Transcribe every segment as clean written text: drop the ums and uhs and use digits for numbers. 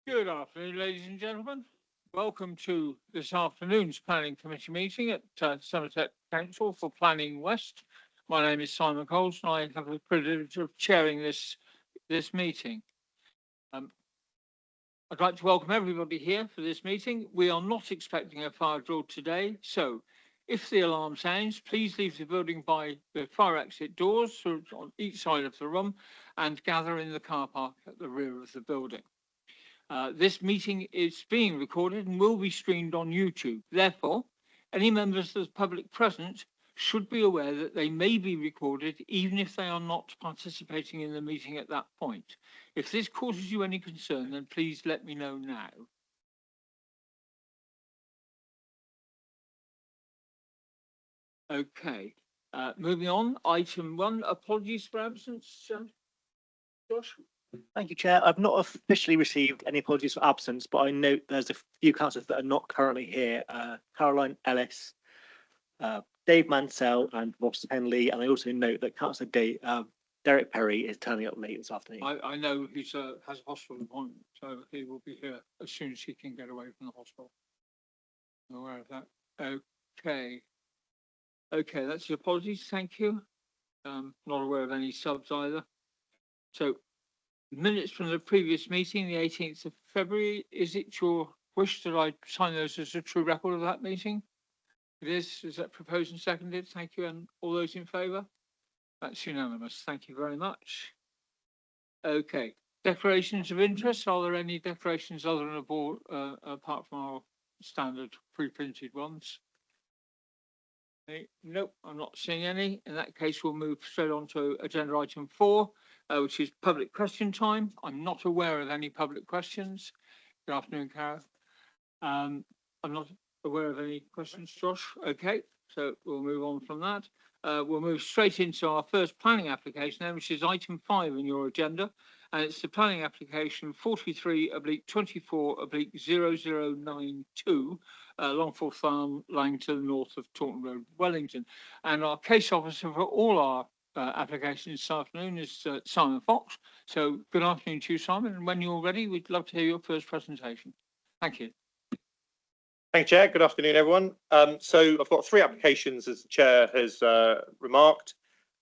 Good afternoon, ladies and gentlemen. Welcome to this afternoon's Planning Committee meeting at Somerset Council for Planning West. My name is Simon Coles and I have the privilege of chairing this meeting. I'd like to welcome everybody here for this meeting. We are not expecting a fire drill today, so if the alarm sounds, please leave the building by the fire exit doors on each side of the room and gather in the car park at the rear of the building. This meeting is being recorded and will be streamed on YouTube. Therefore, any members of the public present should be aware that they may be recorded even if they are not participating in the meeting at that point. If this causes you any concern, then please let me know now. Okay, moving on. Item 1, apologies for absence. Josh? Thank you, Chair. I've not officially received any apologies for absence, but I note there's a few councillors that are not currently here. Caroline Ellis, Dave Mansell and Ross Henley. And I also note that Councillor Derek Perry is turning up late this afternoon. I know he has a hospital appointment, so he will be here as soon as he can get away from the hospital. I'm aware of that. Okay, that's the apologies. Thank you. Not aware of any subs either. So, minutes from the previous meeting, the 18th of February. Is it your wish that I sign those as a true record of that meeting? It is. Is that proposed and seconded? Thank you. And all those in favour? That's unanimous. Thank you very much. Okay. Declarations of interest. Are there any declarations other than a board, apart from our standard pre-printed ones? Nope, I'm not seeing any. In that case, we'll move straight on to agenda item 4, which is public question time. I'm not aware of any public questions. Good afternoon, Cara. I'm not aware of any questions, Josh. Okay, so we'll move on from that. We'll move straight into our first planning application, then, which is item 5 in your agenda. And it's the planning application 43/24/0092, Longforth Farm, Langton, north of Taunton Road, Wellington. And our case officer for all our applications this afternoon is Simon Fox. So good afternoon to you, Simon. And when you're ready, we'd love to hear your first presentation. Thank you. Thank you, Chair. Good afternoon, everyone. So I've got 3 applications, as the Chair has remarked.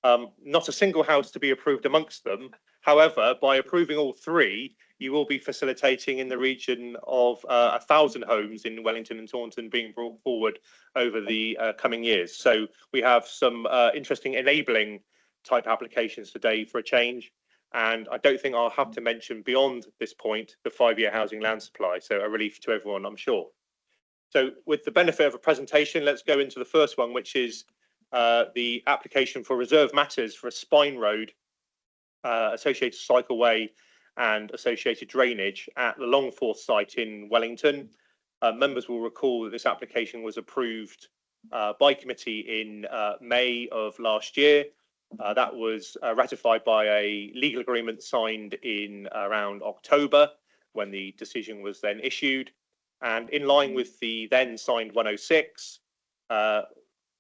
Not a single house to be approved amongst them. However, by approving all 3, you will be facilitating in the region of 1,000 homes in Wellington and Taunton being brought forward over the coming years. So we have some interesting enabling type applications today for a change. And I don't think I'll have to mention beyond this point the 5-year housing land supply. So a relief to everyone, I'm sure. So with the benefit of a presentation, let's go into the first one, which is the application for reserve matters for a spine road, associated cycleway and associated drainage at the Longforth site in Wellington. Members will recall that this application was approved by committee in May of last year. That was ratified by a legal agreement signed in around October, when the decision was then issued. And in line with the then signed 106,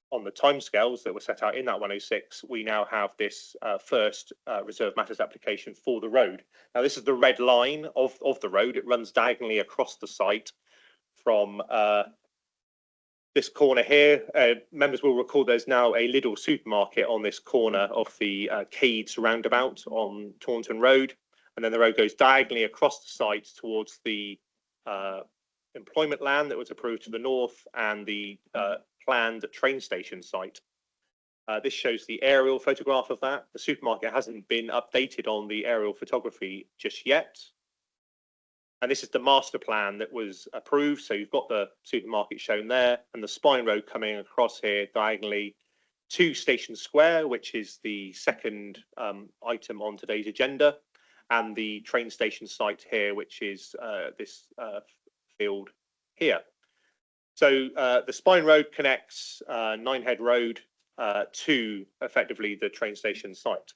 on the timescales that were set out in that 106, we now have this first reserve matters application for the road. Now, this is the red line of the road. It runs diagonally across the site from this corner here. Members will recall there's now a Lidl supermarket on this corner of the Cades roundabout on Taunton Road. And then the road goes diagonally across the site towards the employment land that was approved to the north and the planned train station site. This shows the aerial photograph of that. The supermarket hasn't been updated on the aerial photography just yet. And this is the master plan that was approved. So you've got the supermarket shown there and the spine road coming across here diagonally to Station Square, which is the second item on today's agenda, and the train station site here, which is this field here. So the spine road connects Ninehead Road to effectively the train station site.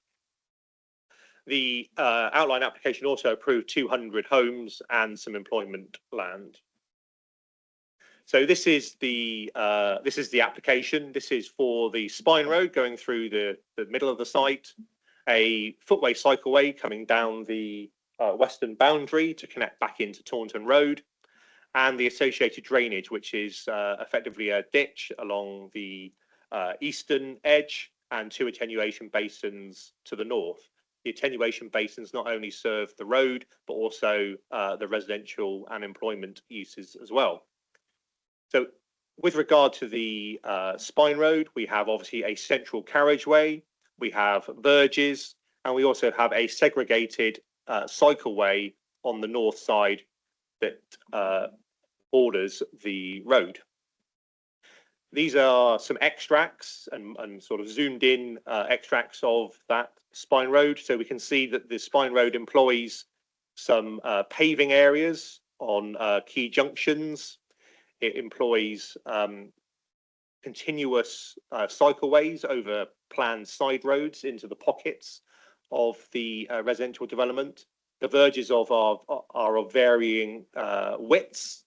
The outline application also approved 200 homes and some employment land. So this is the application. This is for the spine road going through the middle of the site, a footway cycleway coming down the western boundary to connect back into Taunton Road, and the associated drainage, which is effectively a ditch along the eastern edge and 2 attenuation basins to the north. The attenuation basins not only serve the road, but also the residential and employment uses as well. So with regard to the spine road, we have obviously a central carriageway, we have verges, and we also have a segregated cycleway on the north side that borders the road. These are some extracts and sort of zoomed in extracts of that spine road. So we can see that the spine road employs some paving areas on key junctions. It employs continuous cycleways over planned side roads into the pockets of the residential development. The verges are of varying widths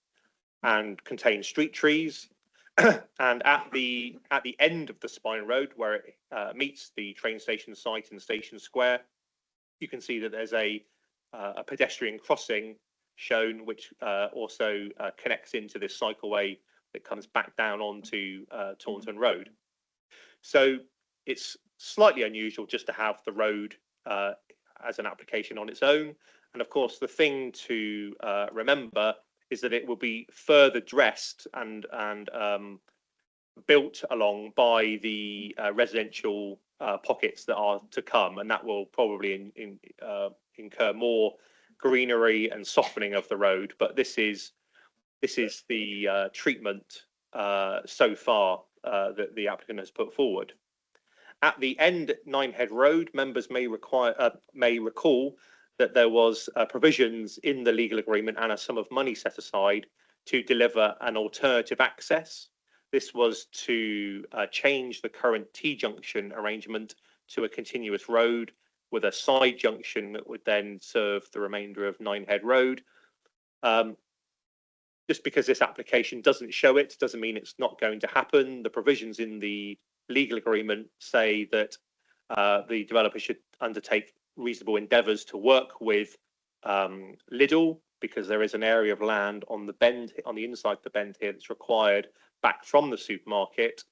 and contain street trees. And at the end of the spine road, where it meets the train station site in Station Square, you can see that there's a pedestrian crossing shown, which also connects into this cycleway that comes back down onto Taunton Road. So it's slightly unusual just to have the road as an application on its own. And of course, the thing to remember is that it will be further dressed and built along by the residential pockets that are to come, and that will probably incur more greenery and softening of the road. But this is the treatment so far that the applicant has put forward. At the end at Ninehead Road, members may recall that there was provisions in the legal agreement and a sum of money set aside to deliver an alternative access. This was to change the current T-junction arrangement to a continuous road with a side junction that would then serve the remainder of Ninehead Road. Just because this application doesn't show it doesn't mean it's not going to happen. The provisions in the legal agreement say that the developer should undertake reasonable endeavours to work with Lidl, because there is an area of land on the bend, on the inside of the bend here, that's required back from the supermarket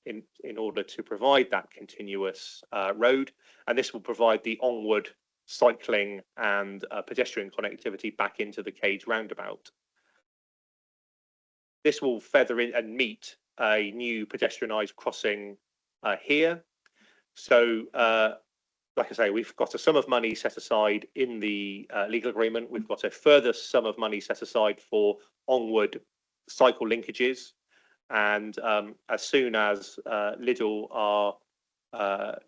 in order to provide that continuous road, and this will provide the onward cycling and pedestrian connectivity back into the Cage roundabout. This will feather in and meet a new pedestrianised crossing here. So like I say, we've got a sum of money set aside in the legal agreement. We've got a further sum of money set aside for onward cycle linkages. And as soon as Lidl are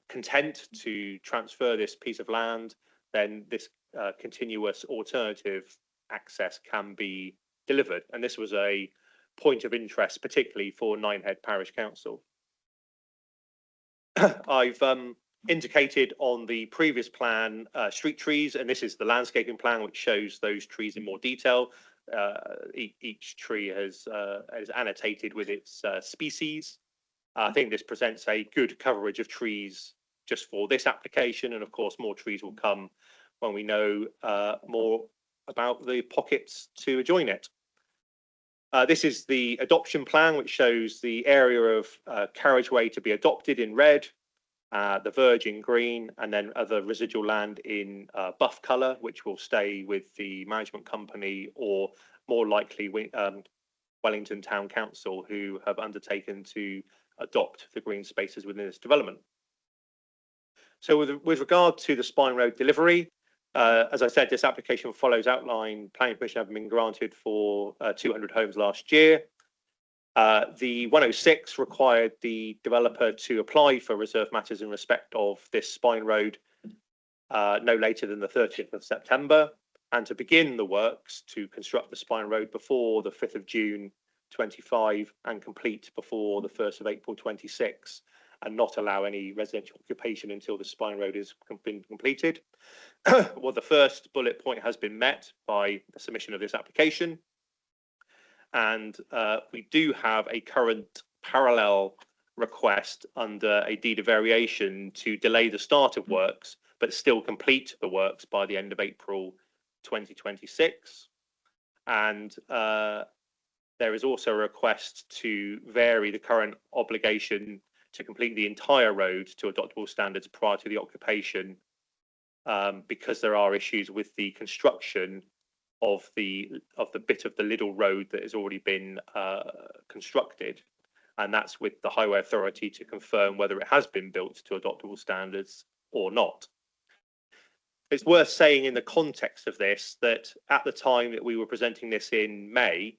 content to transfer this piece of land, then this continuous alternative access can be delivered. And this was a point of interest, particularly for Ninehead Parish Council. I've indicated on the previous plan street trees, and this is the landscaping plan which shows those trees in more detail. Each tree is annotated with its species. I think this presents a good coverage of trees just for this application, and of course more trees will come when we know more about the pockets to adjoin it. This is the adoption plan, which shows the area of carriageway to be adopted in red, the verge in green, and then other residual land in buff colour, which will stay with the management company, or more likely Wellington Town Council, who have undertaken to adopt the green spaces within this development. So with regard to the Spine Road delivery, as I said, this application follows outline planning permission having been granted for 200 homes last year. The 106 required the developer to apply for reserve matters in respect of this Spine Road no later than the 30th of September, and to begin the works to construct the Spine Road before the 5th of June 25 and complete before the 1st of April 26, and not allow any residential occupation until the Spine Road has been completed. Well, the first bullet point has been met by the submission of this application. And we do have a current parallel request under a deed of variation to delay the start of works, but still complete the works by the end of April 2026. And there is also a request to vary the current obligation to complete the entire road to adoptable standards prior to the occupation, because there are issues with the construction of the bit of the Liddell Road that has already been constructed, and that's with the Highway Authority to confirm whether it has been built to adoptable standards or not. It's worth saying in the context of this that at the time that we were presenting this in May,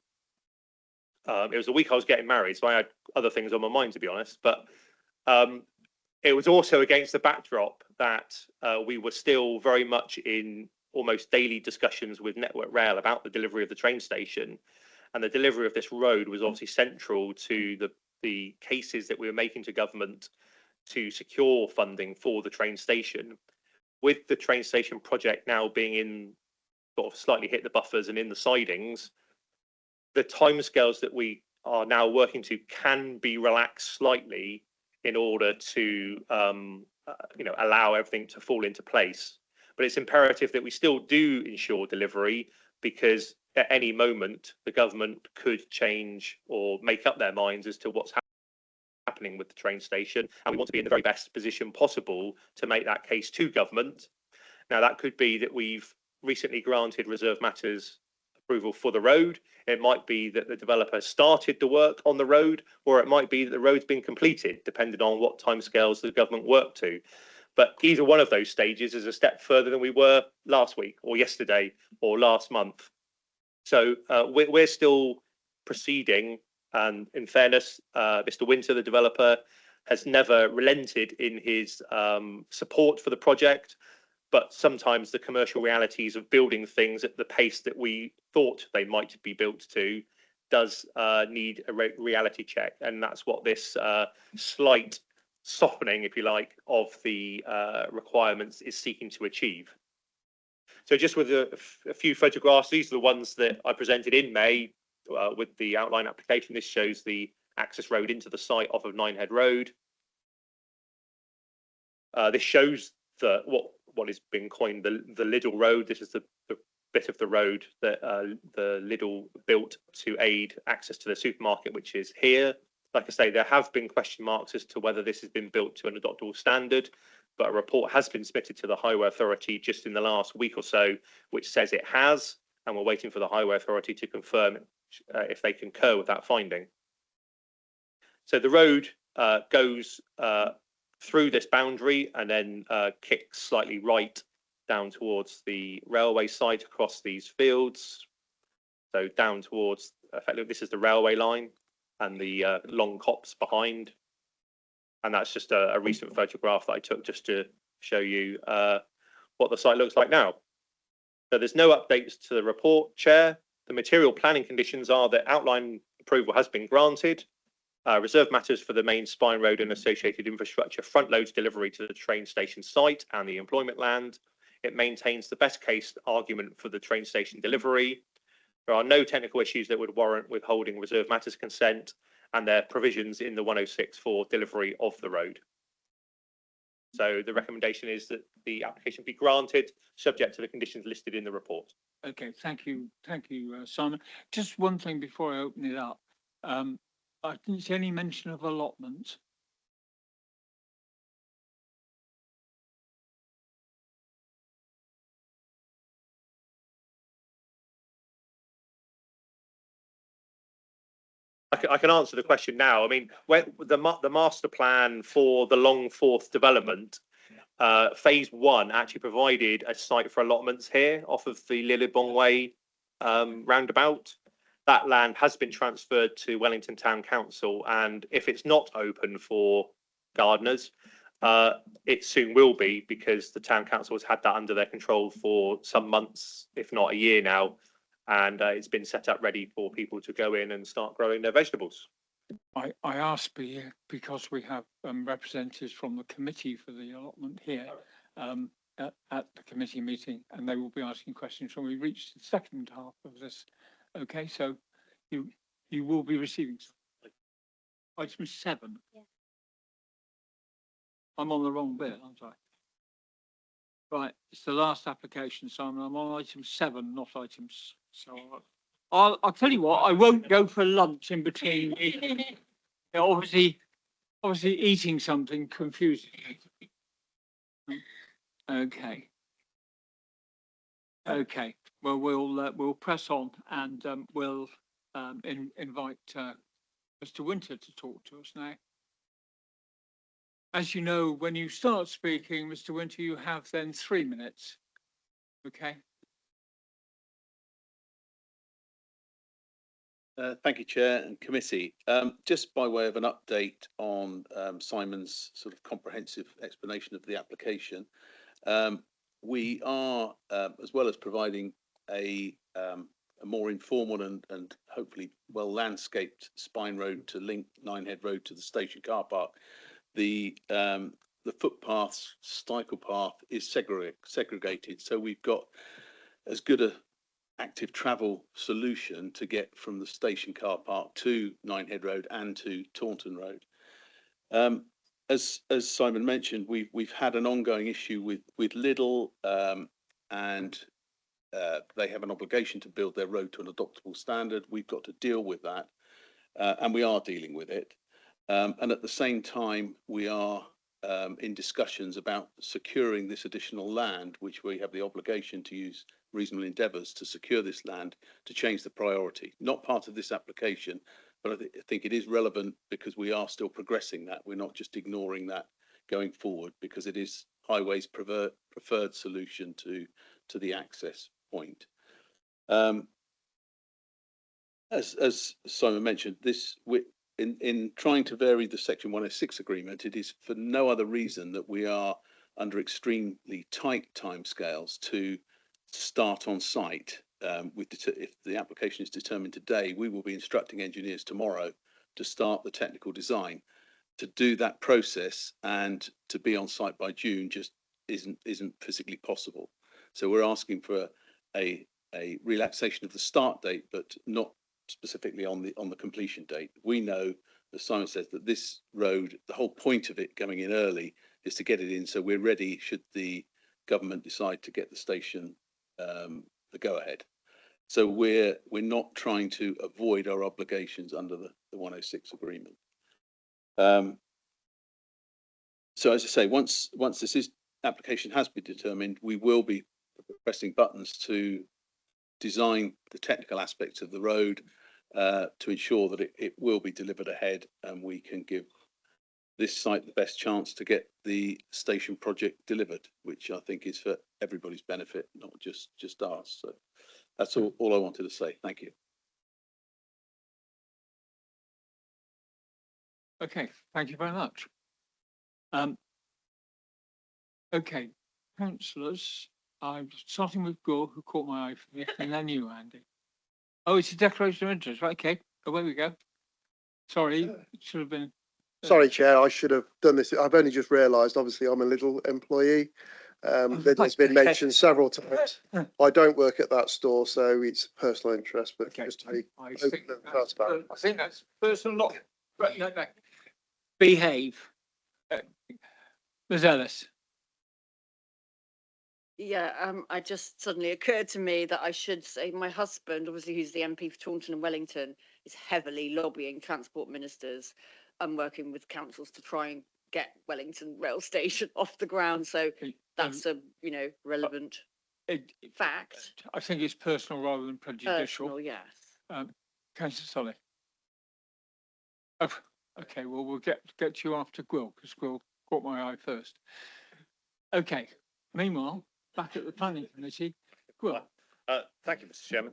it was the week I was getting married, so I had other things on my mind, to be honest, but it was also against the backdrop that we were still very much in almost daily discussions with Network Rail about the delivery of the train station, and the delivery of this road was obviously central to the cases that we were making to government to secure funding for the train station. With the train station project now being in sort of slightly hit the buffers and in the sidings, the timescales that we are now working to can be relaxed slightly in order to allow everything to fall into place. But it's imperative that we still do ensure delivery, because at any moment the government could change or make up their minds as to what's happening with the train station, and we want to be in the very best position possible to make that case to government. Now, that could be that we've recently granted reserve matters approval for the road. It might be that the developer started the work on the road, or it might be that the road's been completed, depending on what timescales the government worked to. But either one of those stages is a step further than we were last week or yesterday or last month. So we're still proceeding. And in fairness, Mr. Winter, the developer, has never relented in his support for the project. But sometimes the commercial realities of building things at the pace that we thought they might be built to does need a reality check. And that's what this slight softening, if you like, of the requirements is seeking to achieve. So just with a few photographs, these are the ones that I presented in May with the outline application. This shows the access road into the site off of Ninehead Road. This shows what is being coined the Liddell Road. This is the bit of the road that the Liddell built to aid access to the supermarket, which is here. Like I say, there have been question marks as to whether this has been built to an adoptable standard, but a report has been submitted to the Highway Authority just in the last week or so, which says it has, and we're waiting for the Highway Authority to confirm if they concur with that finding. So the road goes through this boundary and then kicks slightly right down towards the railway site across these fields. So down towards, effectively, this is the railway line and the long copse behind. And that's just a recent photograph that I took just to show you what the site looks like now. So there's no updates to the report, Chair. The material planning conditions are that outline approval has been granted. Reserve matters for the main spine road and associated infrastructure front loads delivery to the train station site and the employment land. It maintains the best case argument for the train station delivery. There are no technical issues that would warrant withholding reserve matters consent, and there are provisions in the 106 for delivery of the road. So the recommendation is that the application be granted, subject to the conditions listed in the report. Okay, thank you, Simon. Just one thing before I open it up. I didn't see any mention of allotments. I can answer the question now. I mean, when the master plan for the Longforth development, phase 1 actually provided a site for allotments here off of the Lillibong Way roundabout. That land has been transferred to Wellington Town Council, and if it's not open for gardeners, it soon will be, because the Town Council has had that under their control for some months, if not a year now, and it's been set up ready for people to go in and start growing their vegetables. I asked because we have representatives from the committee for the allotment here at the committee meeting, and they will be asking questions when we reach the second half of this. Okay, so you will be receiving item 7. Yeah. I'm on the wrong bit, aren't I? Right, it's the last application, Simon. I'm on item 7, not items. So I'll tell you what, I won't go for lunch in between. Yeah, obviously eating something confuses me. Okay. Okay, well, we'll press on and we'll invite Mr. Winter to talk to us now. As you know, when you start speaking, Mr. Winter, you have then 3 minutes. Okay, Thank you, Chair and Committee. Just by way of an update on Simon's sort of comprehensive explanation of the application, we are, as well as providing a more informal and hopefully well landscaped spine road to link Ninehead Road to the station car park, the footpaths, cycle path is segregated. So we've got as good a active travel solution to get from the station car park to Ninehead Road and to Taunton Road. As Simon mentioned, we've had an ongoing issue with Lidl, and they have an obligation to build their road to an adoptable standard. We've got to deal with that, and we are dealing with it. And at the same time, we are in discussions about securing this additional land, which we have the obligation to use reasonable endeavours to secure this land to change the priority. Not part of this application, but I think it is relevant because we are still progressing that. We're not just ignoring that going forward, because it is Highways' preferred solution to the access point. As Simon mentioned, in trying to vary the Section 106 agreement, it is for no other reason that we are under extremely tight timescales to start on site. If the application is determined today, we will be instructing engineers tomorrow to start the technical design. To do that process and to be on site by June just isn't physically possible. So we're asking for a relaxation of the start date, but not specifically on the completion date. We know, as Simon says, that this road, the whole point of it coming in early is to get it in so we're ready should the government decide to get the station the go ahead. So we're not trying to avoid our obligations under the 106 agreement. So as I say, once this application has been determined, we will be pressing buttons to design the technical aspects of the road to ensure that it will be delivered ahead, and we can give this site the best chance to get the station project delivered, which I think is for everybody's benefit, not just ours. So that's all I wanted to say. Thank you. okay, thank you very much. Okay, councillors, I'm starting with Gore, who caught my eye for this, and then you, Andy. Oh, it's a declaration of interest, right? Okay, away we go. Sorry, it should have been. Sorry, Chair, I should have done this. I've only just realised, obviously, I'm a Lidl employee. Lidl's been mentioned several times. I don't work at that store, so it's personal interest, but Okay. just I take think that's personal, not. No. Behave. Ms. Ellis. Yeah, I just suddenly occurred to me that I should say my husband, obviously who's the MP for Taunton and Wellington, is heavily lobbying transport ministers and working with councils to try and get Wellington rail station off the ground. So that's a relevant fact. I think it's personal rather than prejudicial. Personal, yes. Councillor Solly. Oh, okay, well, we'll get to you after Gwill, because Gwill caught my eye first. Okay, meanwhile, back at the planning committee, Gwill. Thank you, Mr. Chairman.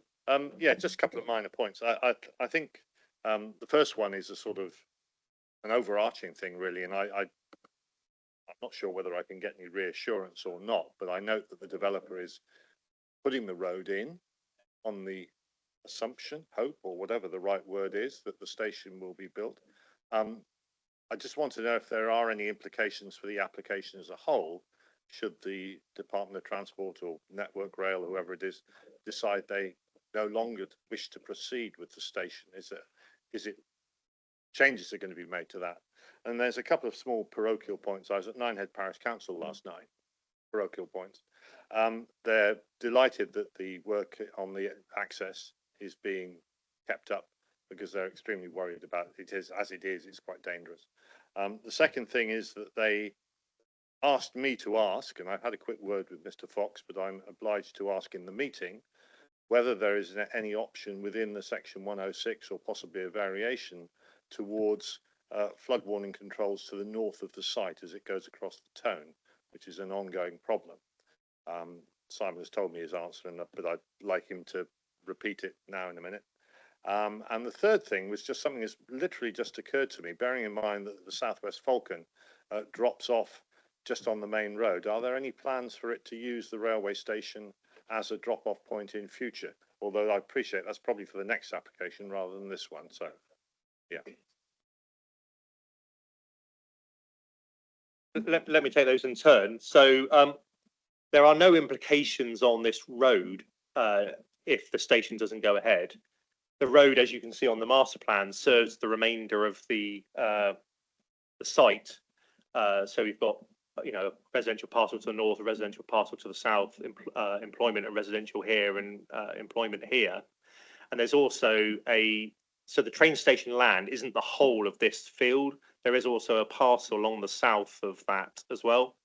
Yeah, just a couple of minor points. I think the first one is a sort of an overarching thing, really, and I'm not sure whether I can get any reassurance or not, but I note that the developer is putting the road in on the assumption, hope, or whatever the right word is, that the station will be built. I just want to know if there are any implications for the application as a whole, should the Department of Transport or Network Rail, whoever it is, decide they no longer wish to proceed with the station. Is it changes are going to be made to that? And there's a couple of small parochial points. I was at Ninehead Parish Council last night, parochial points. They're delighted that the work on the access is being kept up because they're extremely worried about it. It's quite dangerous. The second thing is that they asked me to ask, and I've had a quick word with Mr. Fox, but I'm obliged to ask in the meeting whether there is any option within the section 106 or possibly a variation towards flood warning controls to the north of the site as it goes across the Tone, which is an ongoing problem. Simon has told me his answer, but I'd like him to repeat it now in a minute. And the third thing was just something that's literally just occurred to me, bearing in mind that the Southwest Falcon drops off just on the main road. Are there any plans for it to use the railway station as a drop-off point in future? Although I appreciate that's probably for the next application rather than this one. So, yeah. Let me take those in turn. So there are no implications on this road if the station doesn't go ahead. The road, as you can see on the master plan, serves the remainder of the site. So we've got, you know, a residential parcel to the north, a residential parcel to the south, employment and residential here, and employment here. And there's also so the train station land isn't the whole of this field. There is also a parcel along the south of that as well.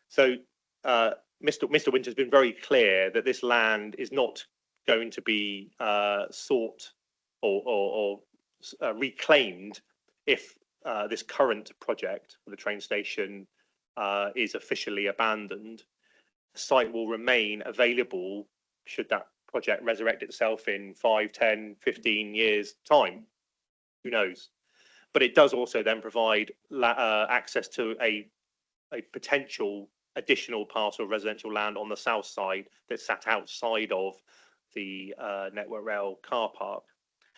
So Mr. Winter's been very clear that this land is not going to be sought or reclaimed if this current project for the train station is officially abandoned. The site will remain available should that project resurrect itself in 5, 10, 15 years time. Who knows? But it does also then provide access to a potential additional parcel of residential land on the south side that sat outside of the Network Rail car park.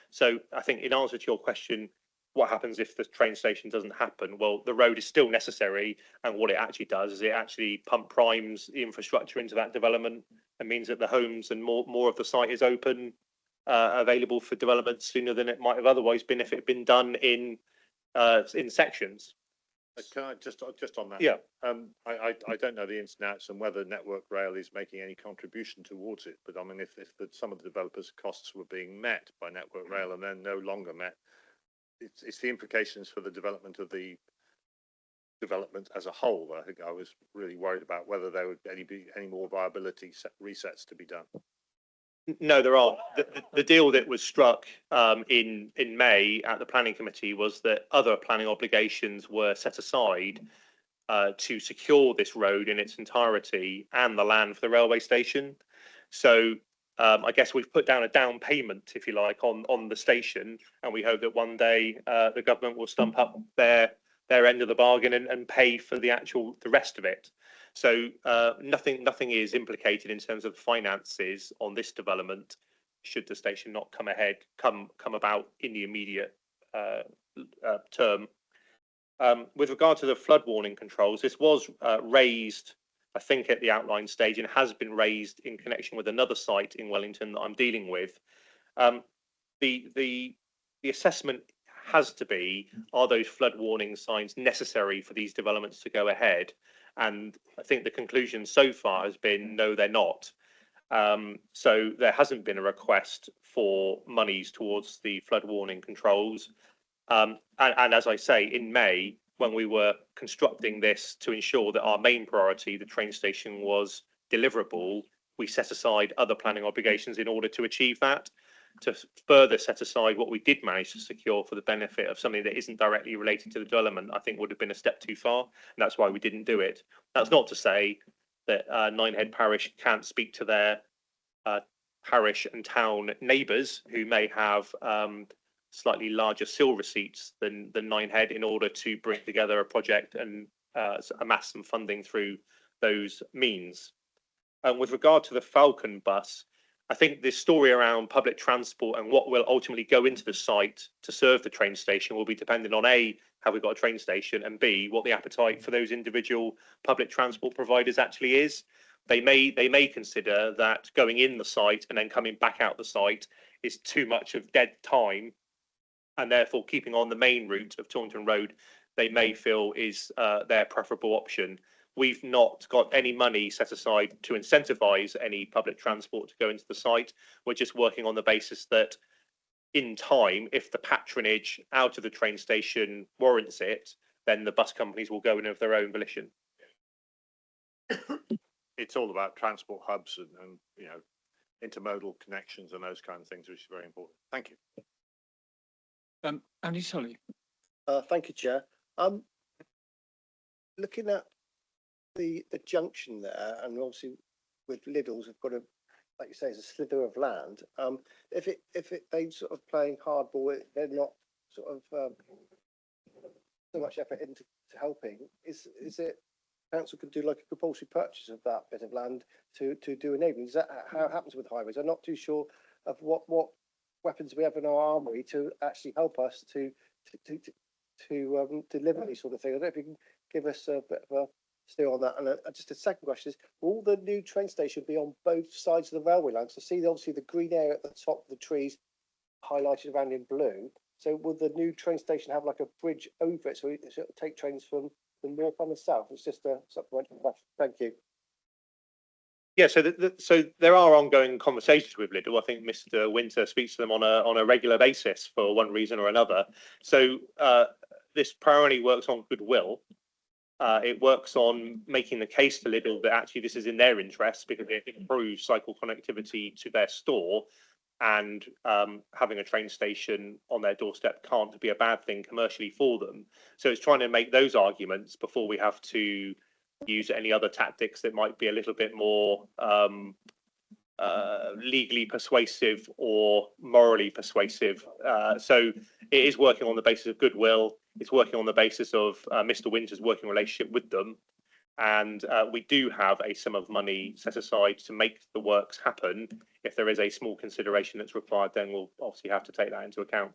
So I think in answer to your question, what happens if the train station doesn't happen? Well, the road is still necessary, and what it actually does is it actually primes the infrastructure into that development and means that the homes and more of the site is open, available for development sooner than it might have otherwise been if it had been done in sections. Can I just on that? Yeah. I don't know the ins and outs and whether Network Rail is making any contribution towards it, but I mean, if some of the developers' costs were being met by Network Rail and then no longer met, it's the implications for the development of the development as a whole. I think I was really worried about whether there would be any more viability resets to be done. No, there aren't. The deal that was struck in May at the planning committee was that other planning obligations were set aside to secure this road in its entirety and the land for the railway station. So I guess we've put down a down payment, if you like, on the station, and we hope that one day the government will stump up their end of the bargain and pay for the rest of it. So nothing is implicated in terms of finances on this development should the station not come about in the immediate term. With regard to the flood warning controls, this was raised, I think, at the outline stage and has been raised in connection with another site in Wellington that I'm dealing with. The assessment has to be, are those flood warning signs necessary for these developments to go ahead? And I think the conclusion so far has been, no, they're not. So there hasn't been a request for monies towards the flood warning controls. And as I say, in May, when we were constructing this to ensure that our main priority, the train station, was deliverable, we set aside other planning obligations in order to achieve that. To further set aside what we did manage to secure for the benefit of something that isn't directly related to the development, I think would have been a step too far, and that's why we didn't do it. That's not to say that Ninehead Parish can't speak to their parish and town neighbours who may have slightly larger SIL receipts than Ninehead in order to bring together a project and amass some funding through those means. With regard to the Falcon bus, I think this story around public transport and what will ultimately go into the site to serve the train station will be dependent on A, have we got a train station, and B, what the appetite for those individual public transport providers actually is. They may consider that going in the site and then coming back out the site is too much of dead time, and therefore keeping on the main route of Taunton Road, they may feel is their preferable option. we've not got any money set aside to incentivise any public transport to go into the site. We're just working on the basis that in time, if the patronage out of the train station warrants it, then the bus companies will go in of their own volition. It's all about transport hubs and you know, intermodal connections and those kind of things, which is very important. Thank you. Andy Solly. Thank you, Chair. Looking at the junction there, and obviously with Lidl's, we've got a, like you say, it's a slither of land. If they sort of playing hardball, they're not sort of so much effort into helping. Is it council could do like a compulsory purchase of that bit of land to do enabling? Is that how it happens with highways? I'm not too sure of what weapons we have in our armory to actually help us to deliver these sort of things. I don't know if you can give us a bit of a steer on that. And just a second question is, will the new train station be on both sides of the railway line? So see obviously the green area at the top of the trees highlighted around in blue. So will the new train station have like a bridge over it so it'll take trains from the north and the south? It's just a supplementary question. Thank you. Yeah, so there are ongoing conversations with Lidl. I think Mr. Winter speaks to them on a regular basis for one reason or another. So this primarily works on goodwill. It works on making the case to Lidl that actually this is in their interest because it improves cycle connectivity to their store, and having a train station on their doorstep can't be a bad thing commercially for them. So it's trying to make those arguments before we have to use any other tactics that might be a little bit more legally persuasive or morally persuasive. So it is working on the basis of goodwill. It's working on the basis of Mr. Winter's working relationship with them. And we do have a sum of money set aside to make the works happen. If there is a small consideration that's required, then we'll obviously have to take that into account.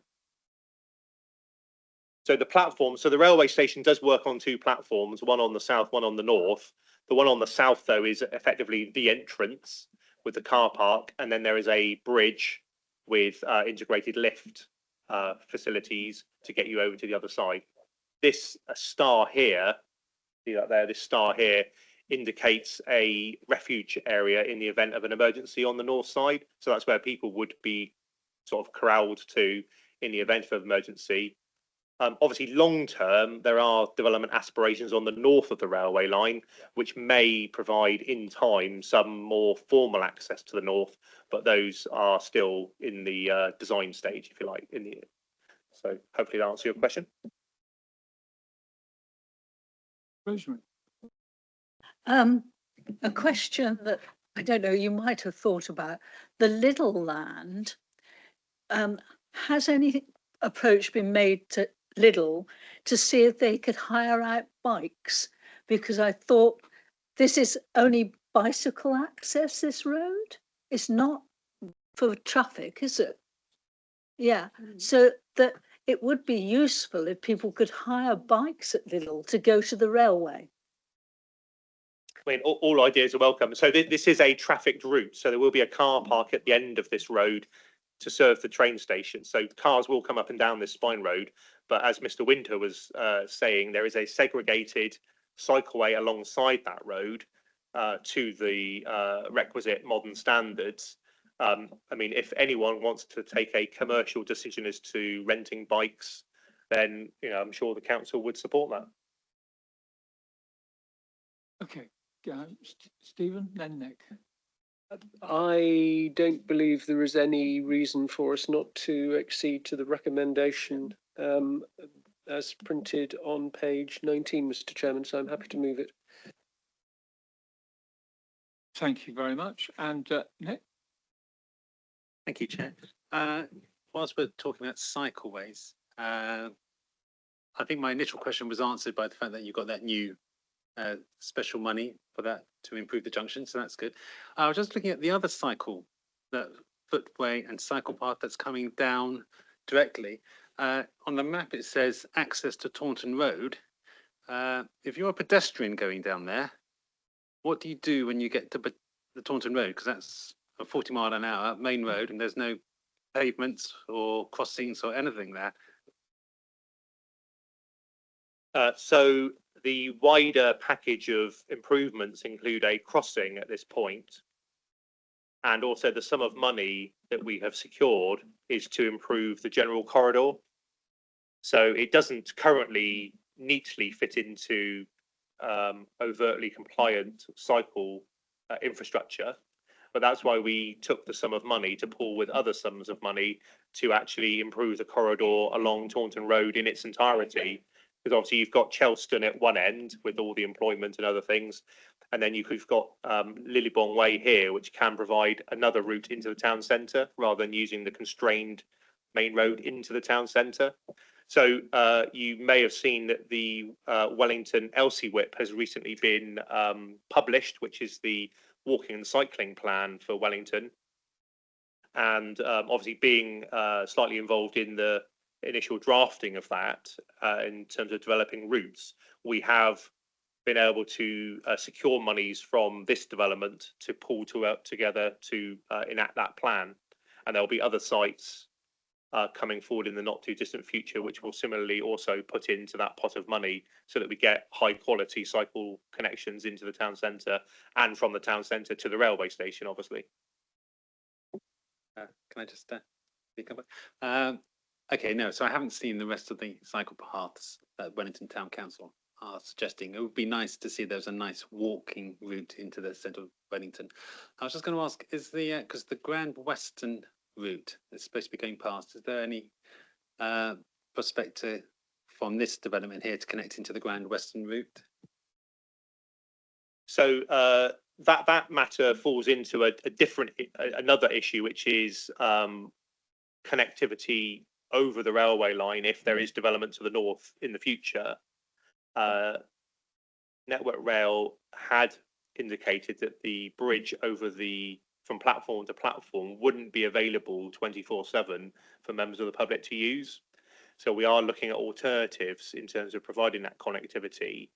So the platform, so the railway station does work on two platforms, one on the south, one on the north. The one on the south, though, is effectively the entrance with the car park, and then there is a bridge with integrated lift facilities to get you over to the other side. This star here, see that there, this star here indicates a refuge area in the event of an emergency on the north side. So that's where people would be sort of corralled to in the event of emergency. Obviously, long term, there are development aspirations on the north of the railway line, which may provide in time some more formal access to the north, but those are still in the design stage, if you like. So hopefully that answers your question. Rosemary. A question that I don't know, you might have thought about. The Lidl land, has any approach been made to Lidl to see if they could hire out bikes? Because I thought this is only bicycle access, this road. It's not for traffic, is it? Yeah, so that it would be useful if people could hire bikes at Lidl to go to the railway. I mean, all ideas are welcome. So this is a trafficked route. So there will be a car park at the end of this road to serve the train station. So cars will come up and down this spine road. But as Mr. Winter was saying, there is a segregated cycleway alongside that road to the requisite modern standards. I mean, if anyone wants to take a commercial decision as to renting bikes, then I'm sure the council would support that. Okay, Stephen, then Nick. I don't believe there is any reason for us not to accede to the recommendation as printed on page 19, Mr. Chairman, so I'm happy to move it. Thank you very much. And Nick? Thank you, Chair. Whilst we're talking about cycleways, I think my initial question was answered by the fact that you've got that new special money for that to improve the junction, so that's good. I was just looking at the other that footway and cycle path that's coming down directly. On the map it says access to Taunton Road. If you're a pedestrian going down there, what do you do when you get to the Taunton Road? Because that's a 40-mile-an-hour main road and there's no pavements or crossings or anything there. So the wider package of improvements include a crossing at this point. And also the sum of money that we have secured is to improve the general corridor. So it doesn't currently neatly fit into overtly compliant cycle infrastructure. But that's why we took the sum of money to pool with other sums of money to actually improve the corridor along Taunton Road in its entirety. Because obviously you've got Chelston at one end with all the employment and other things. And then you've got Lilybong Way here, which can provide another route into the town centre rather than using the constrained main road into the town centre. So you may have seen that the Wellington LCWIP has recently been published, which is the walking and cycling plan for Wellington. And obviously being slightly involved in the initial drafting of that in terms of developing routes, we have been able to secure monies from this development to pull together to enact that plan. And there'll be other sites coming forward in the not too distant future, which will similarly also put into that pot of money so that we get high quality cycle connections into the town centre and from the town centre to the railway station, obviously. Can I just speak up? Okay, no, so I haven't seen the rest of the cycle paths that Wellington Town Council are suggesting. It would be nice to see there's a nice walking route into the centre of Wellington. I was just going to ask, is the, because the Grand Western route that's supposed to be going past, is there any prospect from this development here to connect into the Grand Western route? So that matter falls into another issue, which is connectivity over the railway line if there is development to the north in the future. Network Rail had indicated that the bridge over from platform to platform wouldn't be available 24/7 for members of the public to use. So we are looking at alternatives in terms of providing that connectivity.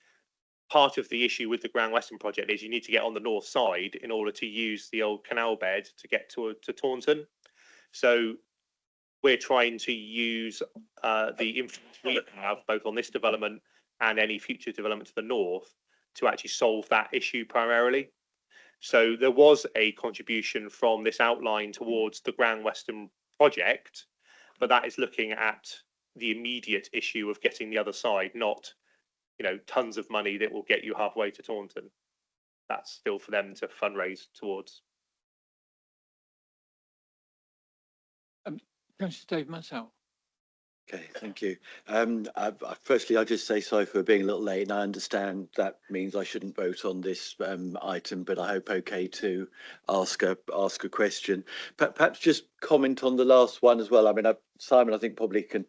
Part of the issue with the Grand Western project is you need to get on the north side in order to use the old canal bed to get to Taunton. So we're trying to use the influence we have both on this development and any future development to the north to actually solve that issue primarily. So there was a contribution from this outline towards the Grand Western project, but that is looking at the immediate issue of getting the other side, not, tons of money that will get you halfway to Taunton. That's still for them to fundraise towards. Councillor Dave Mansell. Okay, thank you. Firstly, I just say sorry for being a little late, and I understand that means I shouldn't vote on this item, but I hope okay to ask a question. Perhaps just comment on the last one as well. I mean, Simon, I think probably can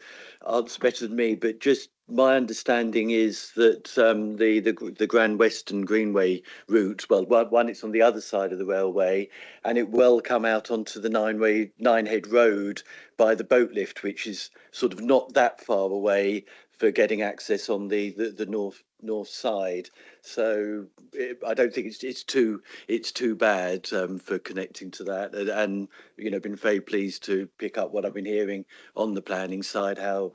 answer better than me, but just my understanding is that the Grand Western Greenway route, well, one, it's on the other side of the railway, and it will come out onto the Ninehead Road by the boat lift, which is sort of not that far away for getting access on the north side. So I don't think it's too bad for connecting to that, and been very pleased to pick up what I've been hearing on the planning side, how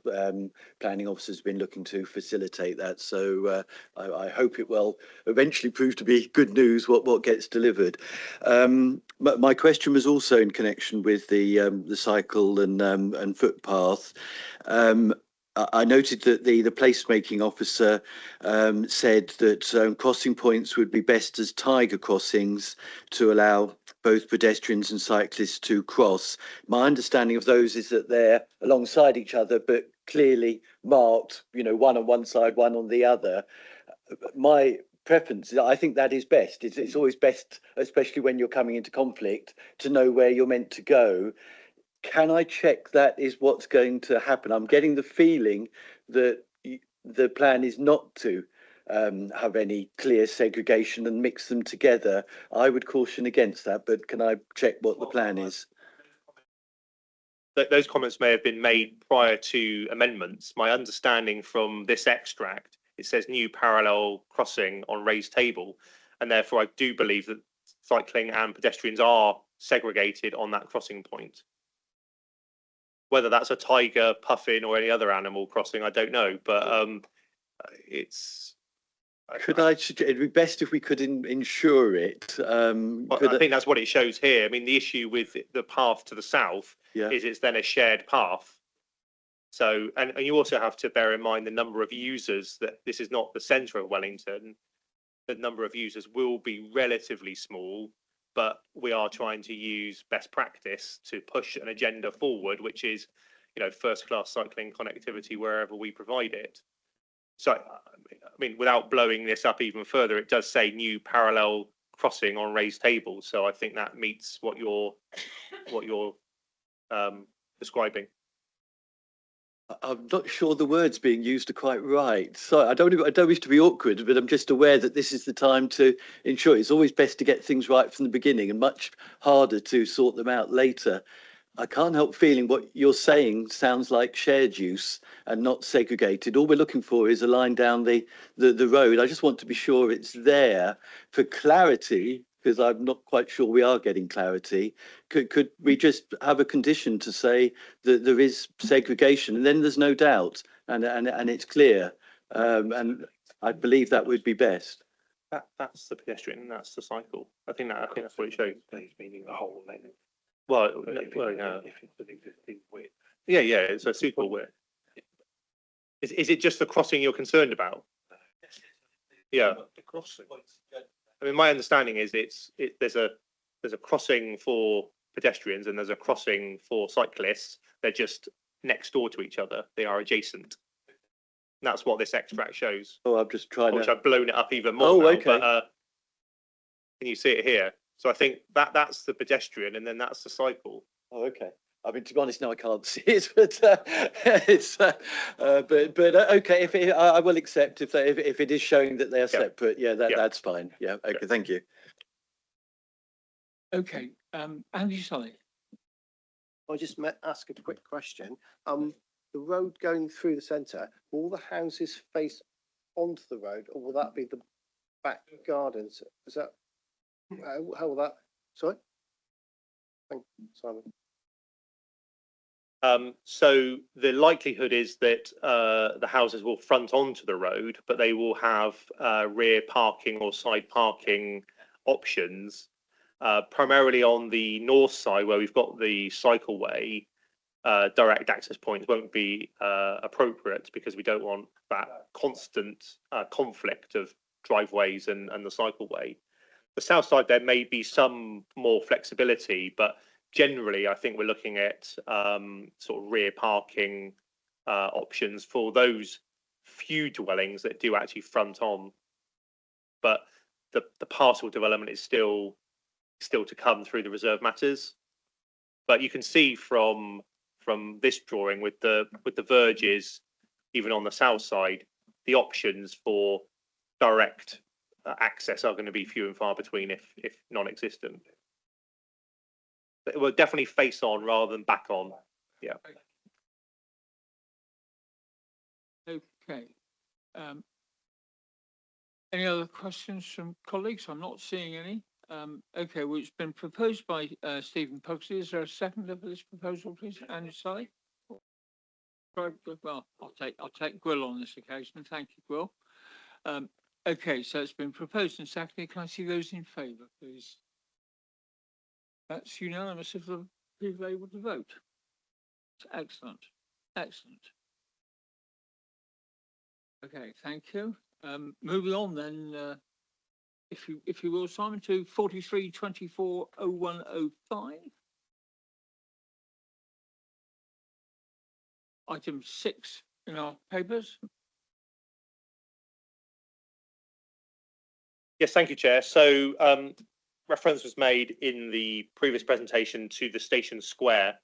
planning officers have been looking to facilitate that. So I hope it will eventually prove to be good news what gets delivered. My question was also in connection with the cycle and footpath. I noted that the placemaking officer said that crossing points would be best as tiger crossings to allow both pedestrians and cyclists to cross. My understanding of those is that they're alongside each other, but clearly marked, one on one side, one on the other. My preference, I think that is best. It's always best, especially when you're coming into conflict, to know where you're meant to go. Can I check that is what's going to happen? I'm getting the feeling that the plan is not to have any clear segregation and mix them together. I would caution against that, but can I check what the plan is? Those comments may have been made prior to amendments. My understanding from this extract, it says new parallel crossing on raised table, and therefore I do believe that cycling and pedestrians are segregated on that crossing point. Whether that's a tiger, puffin, or any other animal crossing, I don't know. But It'd be best if we could ensure it. I think that's what it shows here. I mean, the issue with the path to the south Yeah. is it's then a shared path. So, and you also have to bear in mind the number of users, that this is not the centre of Wellington. The number of users will be relatively small, but we are trying to use best practice to push an agenda forward, which is, first class cycling connectivity wherever we provide it. So, I mean, without blowing this up even further, it does say new parallel crossing on raised tables. So I think that meets what you're describing. I'm not sure the words being used are quite right. So I don't wish to be awkward, but I'm just aware that this is the time to ensure. It's always best to get things right from the beginning and much harder to sort them out later. I can't help feeling what you're saying sounds like shared use and not segregated. All we're looking for is a line down the road. I just want to be sure it's there for clarity, because I'm not quite sure we are getting clarity. Could we just have a condition to say that there is segregation, and then there's no doubt, and it's clear, and I believe that would be best. That's the pedestrian, and that's the cycle. I think that's what it shows. Meaning the whole length. Well, yeah. If it's an existing width. Yeah, it's a suitable width. Is it just the crossing you're concerned about? Yeah. The crossing. I mean, my understanding is there's a crossing for pedestrians and there's a crossing for cyclists. They're just next door to each other. They are adjacent. And that's what this extract shows. Oh, I'm just trying which to. I've blown it up even more. Oh, now, okay. But, can you see it here? So I think that's the pedestrian, and then that's the cycle. Oh, okay. I mean, to be honest, now I can't see it, but it's okay. I will accept if it is showing that they are separate. Yeah, that's fine. Yeah, okay. Thank you. Okay, Andy Sully. I'll just ask a quick question. The road going through the centre, will the houses face onto the road, or will that be the back gardens? Is that how will that? Sorry. Thank you, Simon. So the likelihood is that the houses will front onto the road, but they will have rear parking or side parking options, primarily on the north side where we've got the cycleway. Direct access points won't be appropriate because we don't want that constant conflict of driveways and the cycleway. The south side, there may be some more flexibility, but generally, I think we're looking at sort of rear parking options for those few dwellings that do actually front on. But the parcel development is still to come through the reserve matters. But you can see from this drawing with the verges, even on the south side, the options for direct access are going to be few and far between, if non-existent. But it will definitely face on rather than back on. Yeah. Okay. Any other questions from colleagues? I'm not seeing any. Okay, well, it's been proposed by Stephen Pugsley. Is there a seconder for this proposal, please? Andy Sully? Well, I'll take Gwyll on this occasion. Thank you, Gwyll. Okay, so it's been proposed and seconded. Can I see those in favour, please? That's unanimous if the people are able to vote. Excellent. Excellent. Okay, thank you. Moving on then, if you will, Simon, to 43240105. Item 6 in our papers. Yes, thank you, Chair. So reference was made in the previous presentation to the Station Square,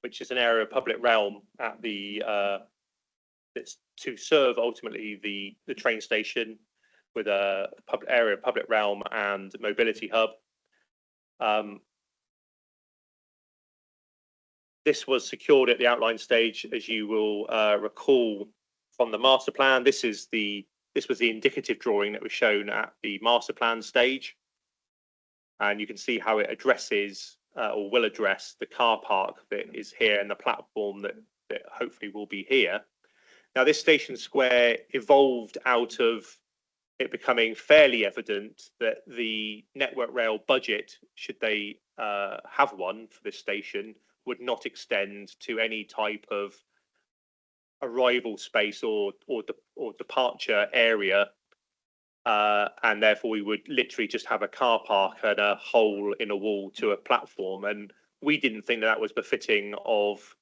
which is an area of public realm at the that's to serve ultimately the train station with a area of public realm and mobility hub. This was secured at the outline stage, as you will recall from the master plan. This was the indicative drawing that was shown at the master plan stage. And you can see how it addresses or will address the car park that is here and the platform that hopefully will be here. Now, this Station Square evolved out of it becoming fairly evident that the Network Rail budget, should they have one for this station, would not extend to any type of arrival space or departure area, and therefore we would literally just have a car park and a hole in a wall to a platform. And we didn't think that was befitting of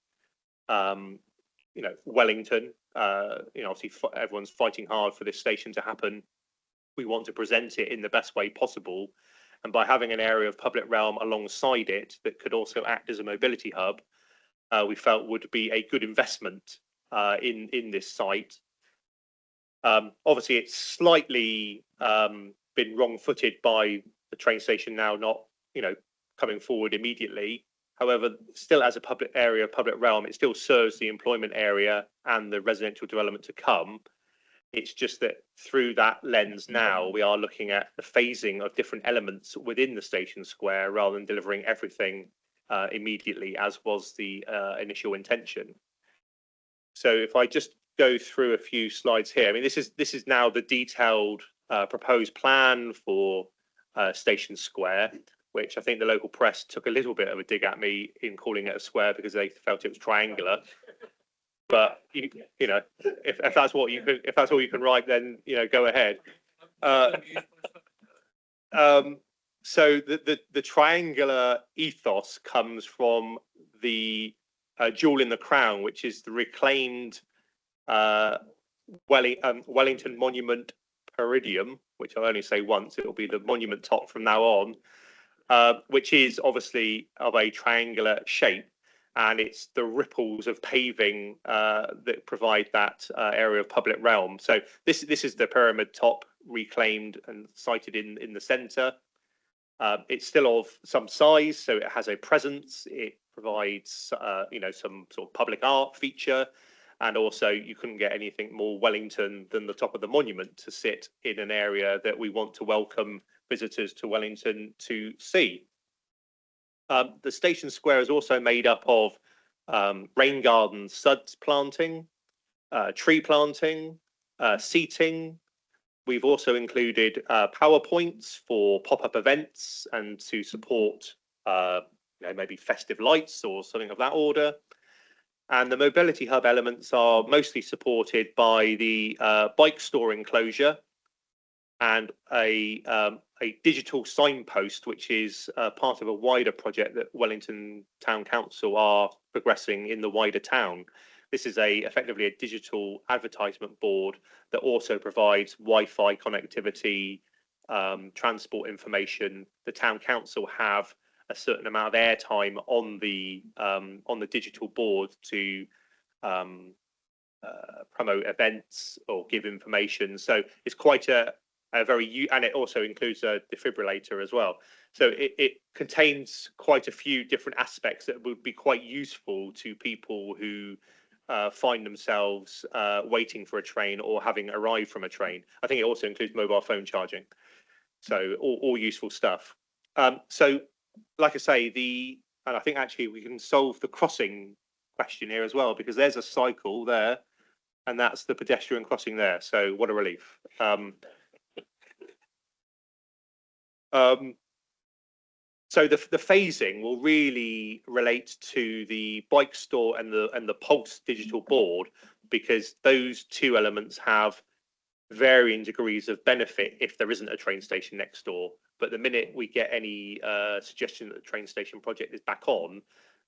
Wellington. Obviously everyone's fighting hard for this station to happen. We want to present it in the best way possible, and by having an area of public realm alongside it that could also act as a mobility hub, we felt would be a good investment in this site. Obviously, it's slightly been wrong-footed by the train station now not, coming forward immediately. However, still as a public area, public realm, it still serves the employment area and the residential development to come. It's just that through that lens now, we are looking at the phasing of different elements within the station square rather than delivering everything immediately, as was the initial intention. So if I just go through a few slides here, I mean, this is now the detailed proposed plan for Station Square, which I think the local press took a little bit of a dig at me in calling it a square because they felt it was triangular. But if that's what if that's all you can write, then go ahead. So the triangular ethos comes from the jewel in the crown, which is the reclaimed Wellington Monument Peridium, which I'll only say once. It'll be the monument top from now on, which is obviously of a triangular shape. And it's the ripples of paving that provide that area of public realm. So this is the pyramid top, reclaimed and sited in the centre. It's still of some size, so it has a presence. It provides some sort of public art feature, and also you couldn't get anything more Wellington than the top of the monument to sit in an area that we want to welcome visitors to Wellington to see. The station square is also made up of rain garden suds planting, tree planting, seating. We've also included PowerPoints for pop-up events and to support maybe festive lights or something of that order. And the mobility hub elements are mostly supported by the bike store enclosure and a digital signpost, which is part of a wider project that Wellington Town Council are progressing in the wider town. This is effectively a digital advertisement board that also provides Wi-Fi connectivity, transport information. The Town Council have a certain amount of airtime on the digital board to promote events or give information. So it's quite a very, and it also includes a defibrillator as well. So it contains quite a few different aspects that would be quite useful to people who find themselves waiting for a train or having arrived from a train. I think it also includes mobile phone charging. So all useful stuff. So like I say, and I think actually we can solve the crossing question here as well, because there's a cycle there and that's the pedestrian crossing there. So what a relief. So the phasing will really relate to the bike store and the Pulse digital board, because those two elements have varying degrees of benefit if there isn't a train station next door. But the minute we get any suggestion that the train station project is back on,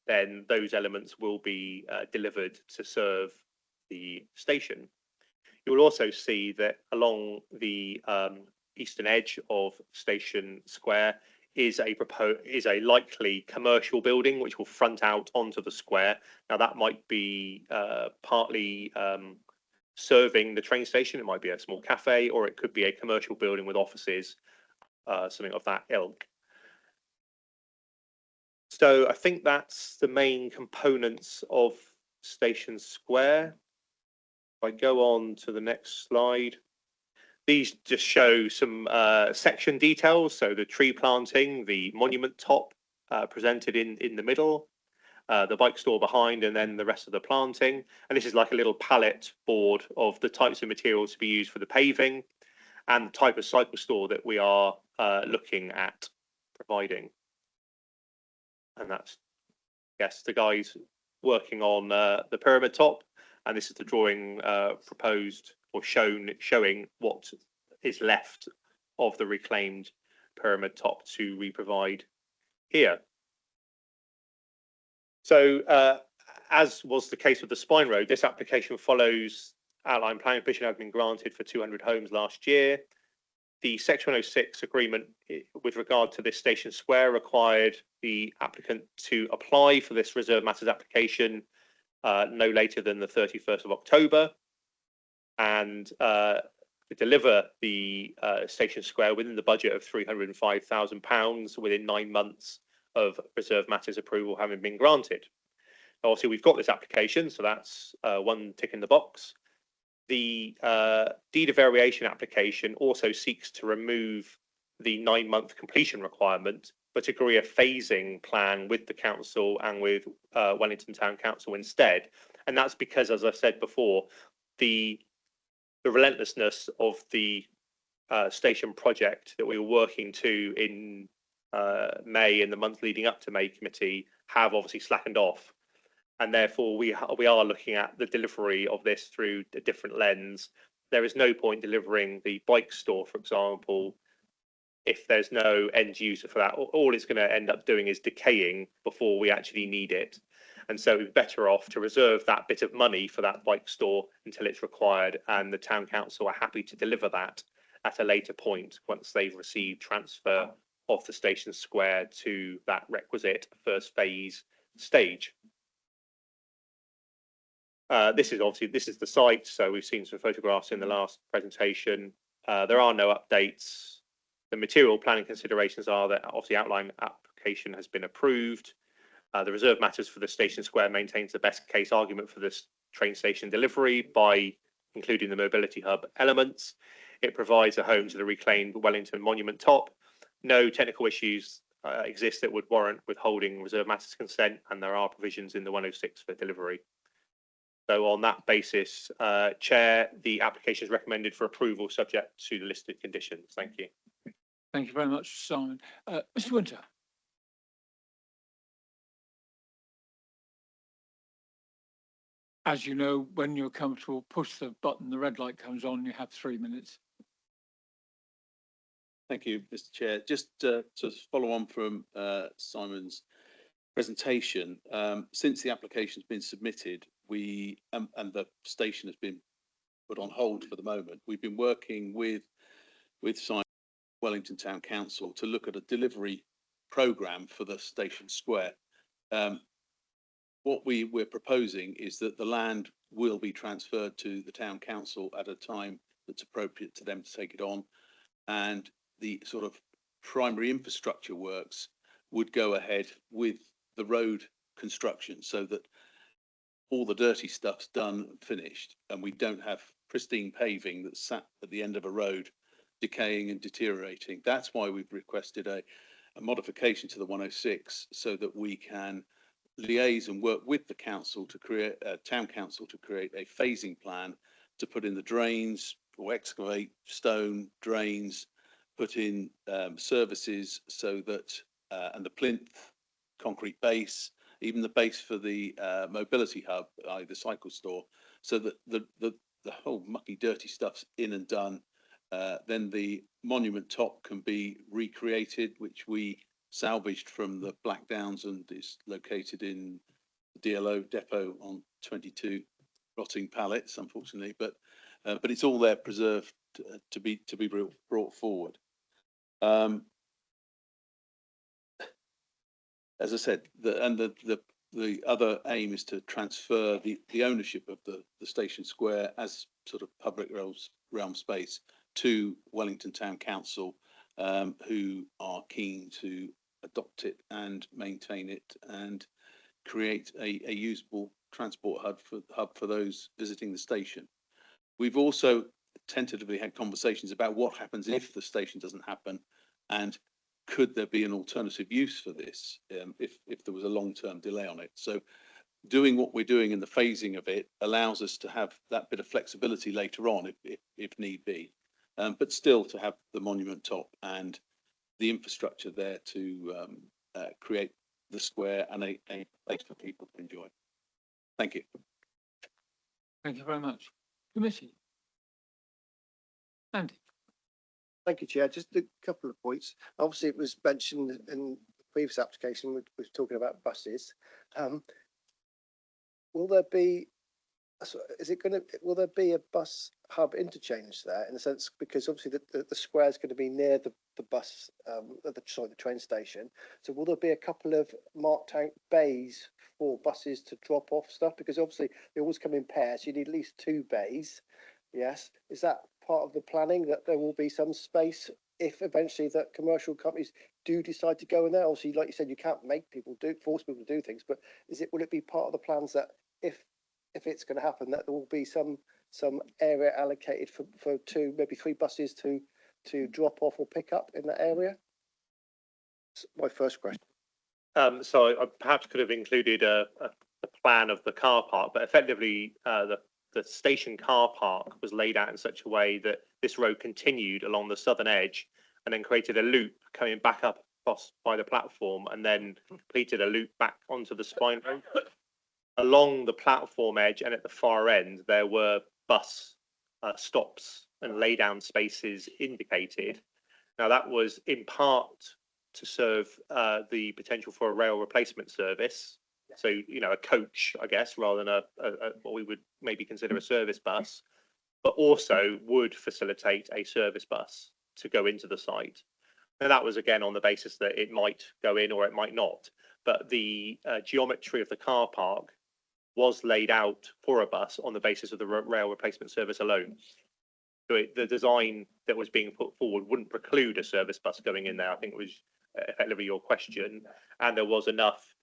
then those elements will be delivered to serve the station. You will also see that along the eastern edge of Station Square is a likely commercial building which will front out onto the square. Now that might be partly serving the train station. It might be a small cafe, or it could be a commercial building with offices, something of that ilk. So I think that's the main components of Station Square. If I go on to the next slide, these just show some section details. So the tree planting, the monument top presented in the middle, the bike store behind, and then the rest of the planting. And this is like a little palette board of the types of materials to be used for the paving. and the type of cycle store that we are looking at providing. And that's, yes, the guys working on the pyramid top, and this is the drawing proposed or showing what is left of the reclaimed pyramid top to reprovide here. So as was the case with the Spine Road, this application follows outline planning permission had been granted for 200 homes last year. The Section 106 agreement with regard to this station square required the applicant to apply for this reserve matters application no later than the 31st of October and deliver the station square within the budget of £305,000 within 9 months of reserve matters approval having been granted. Obviously, we've got this application, so that's one tick in the box. The deed of variation application also seeks to remove the 9-month completion requirement, but agree a phasing plan with the council and with Wellington Town Council instead. And that's because, as I said before, the relentlessness of the station project that we were working to in May and the month leading up to May committee have obviously slackened off. And therefore we are looking at the delivery of this through a different lens. There is no point delivering the bike store, for example, if there's no end user for that. All it's going to end up doing is decaying before we actually need it. And so we're better off to reserve that bit of money for that bike store until it's required, and the town council are happy to deliver that at a later point once they've received transfer of the station square to that requisite first phase stage. This is the site, so we've seen some photographs in the last presentation. There are no updates. The material planning considerations are that obviously outline application has been approved. The reserve matters for the station square maintains the best case argument for this train station delivery by including the mobility hub elements. It provides a home to the reclaimed Wellington Monument top. No technical issues exist that would warrant withholding reserve matters consent, and there are provisions in the 106 for delivery. So on that basis, Chair, the application is recommended for approval subject to the listed conditions. Thank you. Thank you very much, Simon. Mr. Winter. As you know, when you're comfortable, push the button, the red light comes on, you have 3 minutes. Thank you, Mr. Chair. Just to follow on from Simon's presentation, since the application has been submitted, we and the station has been put on hold for the moment. We've been working with Simon, Wellington Town Council, to look at a delivery programme for the station square. What we're proposing is that the land will be transferred to the town council at a time that's appropriate to them to take it on, and the sort of primary infrastructure works would go ahead with the road construction, so that all the dirty stuff's done and finished, and we don't have pristine paving that's sat at the end of a road decaying and deteriorating. That's why we've requested a modification to the 106, so that we can liaise and work with the council to create town council to create a phasing plan to put in the drains or excavate stone drains, put in services, so that and the plinth concrete base, even the base for the mobility hub, the cycle store, so that the whole mucky dirty stuff's in and done. Then the monument top can be recreated, which we salvaged from the Black Downs and is located in the DLO depot on 22 rotting pallets, unfortunately, but it's all there preserved to be brought forward. As I said, the other aim is to transfer the ownership of the station square as sort of public realm space to Wellington Town Council, who are keen to adopt it and maintain it and create a usable transport hub for those visiting the station. We've also tentatively had conversations about what happens if the station doesn't happen, and could there be an alternative use for this if there was a long-term delay on it. So doing what we're doing in the phasing of it allows us to have that bit of flexibility later on if need be. but still to have the monument top and the infrastructure there to create the square and a place for people to enjoy. Thank you. Thank you very much. Committee. Andy. Thank you, Chair. Just a couple of points. Obviously, it was mentioned in the previous application, we were talking about buses. Will there be, will there be a bus hub interchange there in the sense, because obviously the square is going to be near the bus, the train station. So will there be a couple of marked out bays for buses to drop off stuff? Because obviously they always come in pairs. You need at least 2 bays. Yes. Is that part of the planning, that there will be some space if eventually that commercial companies do decide to go in there? Obviously, like you said, you can't force people to do things, but will it be part of the plans that if it's going to happen, that there will be some area allocated for 2, maybe 3 buses to drop off or pick up in that area? That's my first question. So I perhaps could have included a plan of the car park, but effectively the station car park was laid out in such a way that this road continued along the southern edge and then created a loop coming back up across by the platform and then completed a loop back onto the spine road. Along the platform edge and at the far end, there were bus stops and lay down spaces indicated. Now that was in part to serve the potential for a rail replacement service. So, you know, a coach, I guess, rather than what we would maybe consider a service bus, but also would facilitate a service bus to go into the site. And that was again on the basis that it might go in or it might not. But the geometry of the car park was laid out for a bus on the basis of the rail replacement service alone. So the design that was being put forward wouldn't preclude a service bus going in there. I think it was effectively your question, and there was enough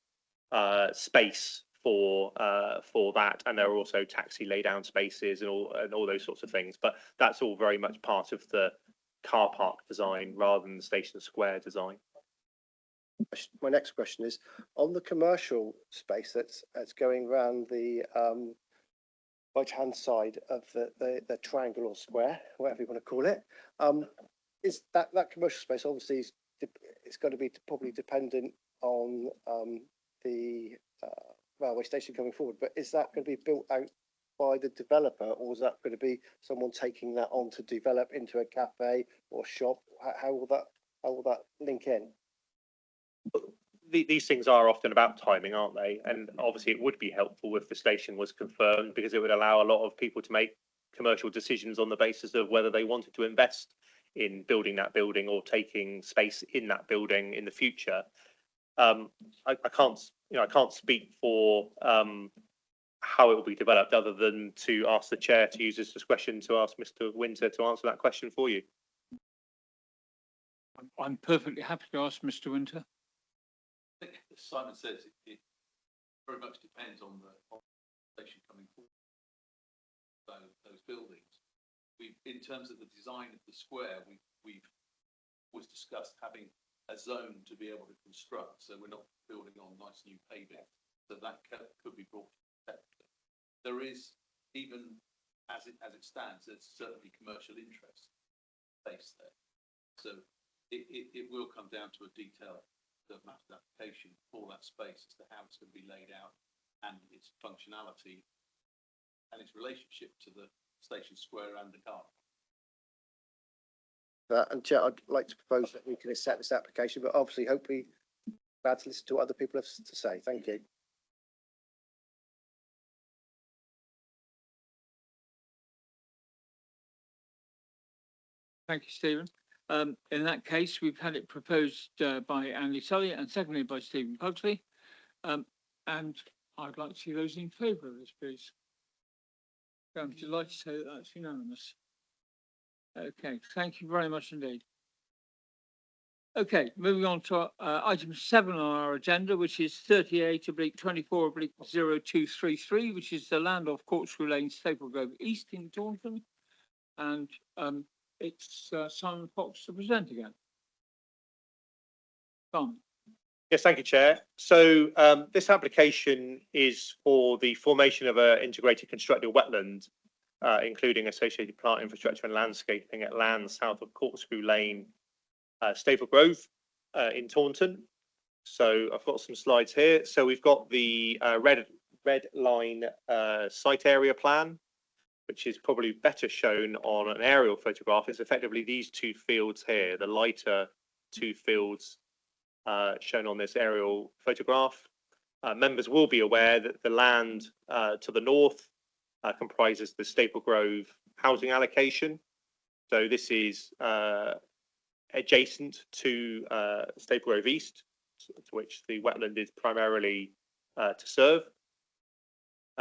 space for that, and there are also taxi lay down spaces and all those sorts of things. But that's all very much part of the car park design rather than the station square design. My next question is on the commercial space that's going around the right hand side of the triangle or square, whatever you want to call it. Is that commercial space obviously it's going to be probably dependent on the railway station coming forward, but is that going to be built out by the developer, or is that going to be someone taking that on to develop into a cafe or shop? How will that link in? These things are often about timing, aren't they? And obviously it would be helpful if the station was confirmed, because it would allow a lot of people to make commercial decisions on the basis of whether they wanted to invest in building that building or taking space in that building in the future. I can't speak for how it will be developed, other than to ask the chair to use his discretion to ask Mr. Winter to answer that question for you. I'm perfectly happy to ask Mr. Winter. I think, as Simon says, it very much depends on the station coming forward. So those buildings, in terms of the design of the square, we've always discussed having a zone to be able to construct, so we're not building on nice new paving, so that could be brought separately. There is, even as it stands, there's certainly commercial interest based there, so it will come down to a detailed master application for that space as to how it's going to be laid out and its functionality and its relationship to the station square and the car. And Chair, I'd like to propose that we can accept this application, but obviously hopefully glad to listen to what other people have to say. Thank you. Thank you, Stephen. In that case, we've had it proposed by Andy Sully and seconded by Stephen Pugsley. And I'd like to see those in favour of this, please. I'm delighted to say that that's unanimous. Okay, thank you very much indeed. Okay, moving on to item 7 on our agenda, which is 38/24/0233, which is the land off Corkscrew Lane, Staple Grove East in Taunton. And it's Simon Fox to present again. Simon. Yes, thank you, Chair. So this application is for the formation of an integrated constructed wetland including associated plant infrastructure and landscaping at land south of Corkscrew Lane, Staple Grove in Taunton. So I've got some slides here. So we've got the red line site area plan, which is probably better shown on an aerial photograph. It's effectively these two fields here, the lighter two fields shown on this aerial photograph. Members will be aware that the land to the north comprises the Staple Grove housing allocation. So this is adjacent to Staple Grove East, to which the wetland is primarily to serve.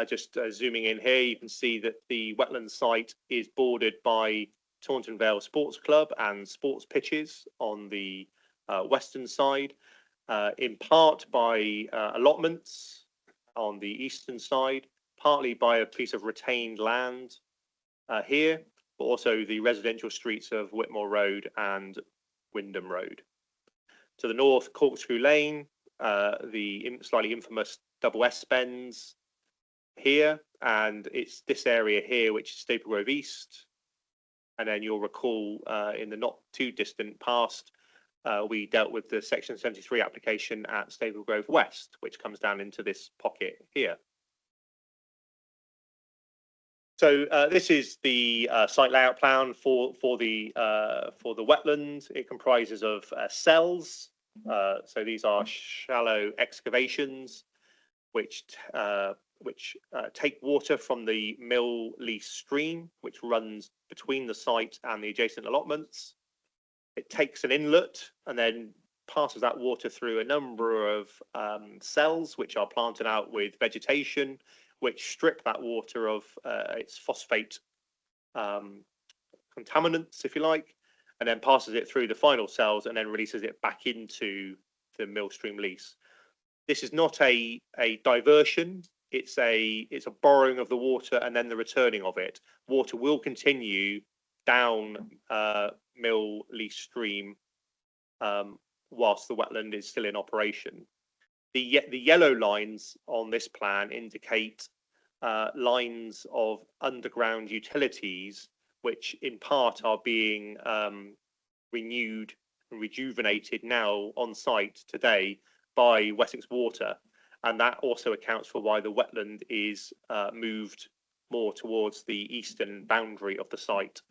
Just zooming in here, you can see that the wetland site is bordered by Taunton Vale Sports Club and sports pitches on the western side, in part by allotments on the eastern side, partly by a piece of retained land here, but also the residential streets of Whitmore Road and Wyndham Road. To the north, Corkscrew Lane, the slightly infamous double S bends here, and it's this area here which is Staple Grove East. And then you'll recall in the not too distant past, we dealt with the Section 73 application at Staple Grove West, which comes down into this pocket here. So this is the site layout plan for the wetland. It comprises of cells. So these are shallow excavations which take water from the Mill Lease stream, which runs between the site and the adjacent allotments. It takes an inlet and then passes that water through a number of cells, which are planted out with vegetation, which strip that water of its phosphate contaminants, if you like, and then passes it through the final cells and then releases it back into the Mill Stream Lease. This is not a diversion. It's a borrowing of the water and then the returning of it. Water will continue down Mill Lease stream whilst the wetland is still in operation. The yellow lines on this plan indicate lines of underground utilities, which in part are being renewed and rejuvenated now on site today by Wessex Water. And that also accounts for why the wetland is moved more towards the eastern boundary of the site.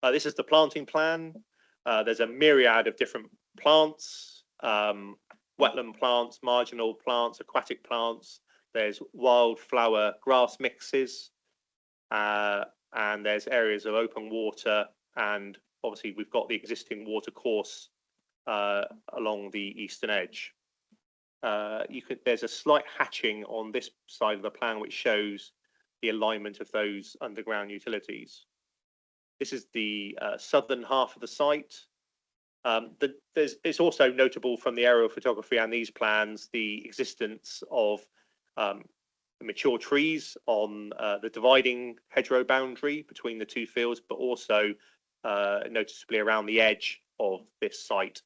This is the planting plan. There's a myriad of different plants, wetland plants, marginal plants, aquatic plants. There's wildflower grass mixes, and there's areas of open water. And obviously we've got the existing water course along the eastern edge. There's a slight hatching on this side of the plan which shows the alignment of those underground utilities. This is the southern half of the site. It's also notable from the aerial photography and these plans the existence of mature trees on the dividing hedgerow boundary between the two fields, but also noticeably around the edge of this site.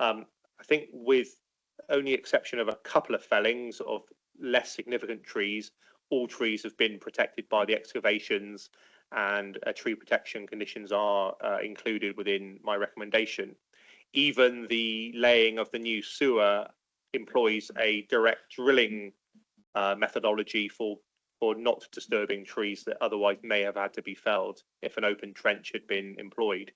I think with only exception of a couple of fellings of less significant trees, all trees have been protected by the excavations, and tree protection conditions are included within my recommendation. Even the laying of the new sewer employs a direct drilling methodology for not disturbing trees that otherwise may have had to be felled if an open trench had been employed.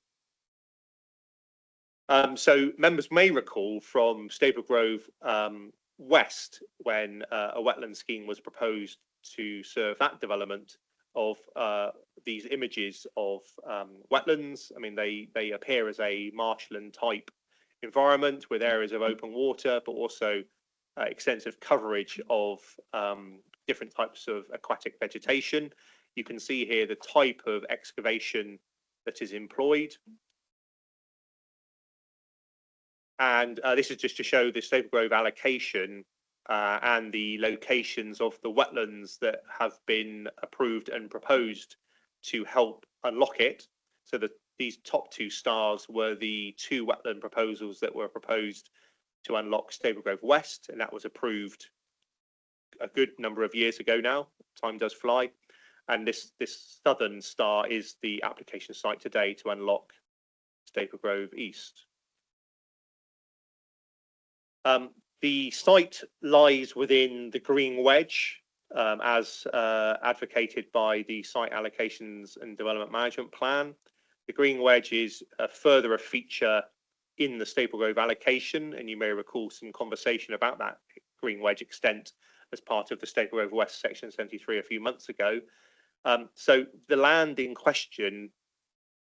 So members may recall from Staple Grove West, when a wetland scheme was proposed to serve that development, of these images of wetlands. I mean, they appear as a marshland type environment with areas of open water, but also extensive coverage of different types of aquatic vegetation. You can see here the type of excavation that is employed. And this is just to show the Staple Grove allocation and the locations of the wetlands that have been approved and proposed to help unlock it. So that these top two stars were the two wetland proposals that were proposed to unlock Staple Grove West, and that was approved a good number of years ago now, time does fly. And this southern star is the application site today to unlock Staple Grove East. The site lies within the Green Wedge, as advocated by the Site Allocations and Development Management Plan. The Green Wedge is further a feature in the Staple Grove allocation, and you may recall some conversation about that Green Wedge extent as part of the Staple Grove West Section 73 a few months ago. So the land in question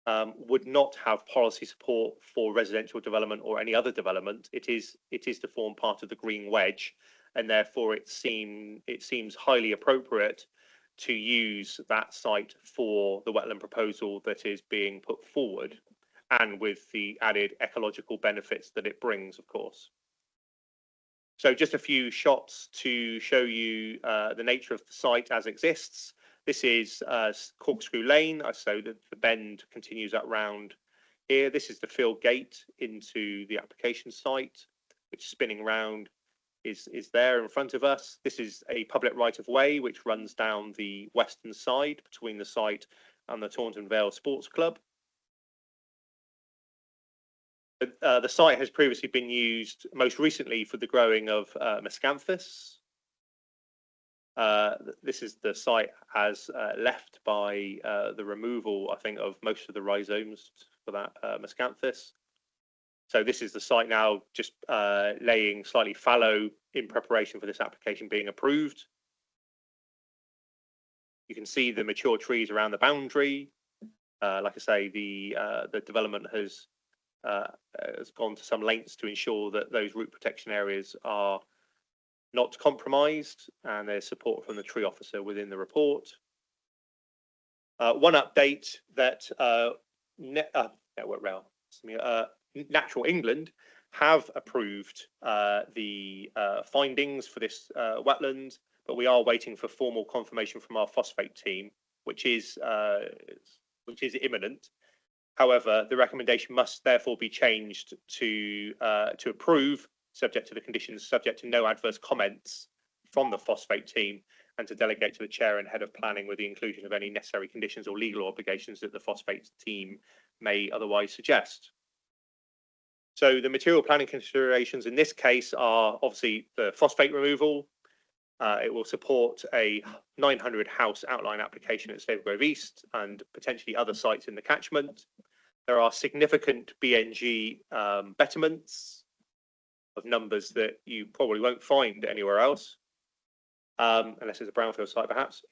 would not have policy support for residential development or any other development. It is to form part of the Green Wedge, and therefore it seems highly appropriate to use that site for the wetland proposal that is being put forward, and with the added ecological benefits that it brings, of course. So just a few shots to show you the nature of the site as exists. This is Corkscrew Lane, so the bend continues up round here. This is the field gate into the application site, which spinning round is there in front of us. This is a public right of way which runs down the western side between the site and the Taunton Vale Sports Club. The site has previously been used most recently for the growing of Miscanthus. This is the site as left by the removal, I think, of most of the rhizomes for that Miscanthus. So this is the site now just laying slightly fallow in preparation for this application being approved. You can see the mature trees around the boundary. Like I say, the development has gone to some lengths to ensure that those root protection areas are not compromised, and there's support from the tree officer within the report. One update that Network Rail, Natural England have approved the findings for this wetland, but we are waiting for formal confirmation from our phosphate team, which is imminent. However, the recommendation must therefore be changed to approve, subject to the conditions, subject to no adverse comments from the phosphate team, and to delegate to the chair and head of planning with the inclusion of any necessary conditions or legal obligations that the phosphate team may otherwise suggest. So the material planning considerations in this case are obviously the phosphate removal. It will support a 900 house outline application at Staple Grove East and potentially other sites in the catchment. There are significant BNG betterments of numbers that you probably won't find anywhere else, unless it's a brownfield site perhaps.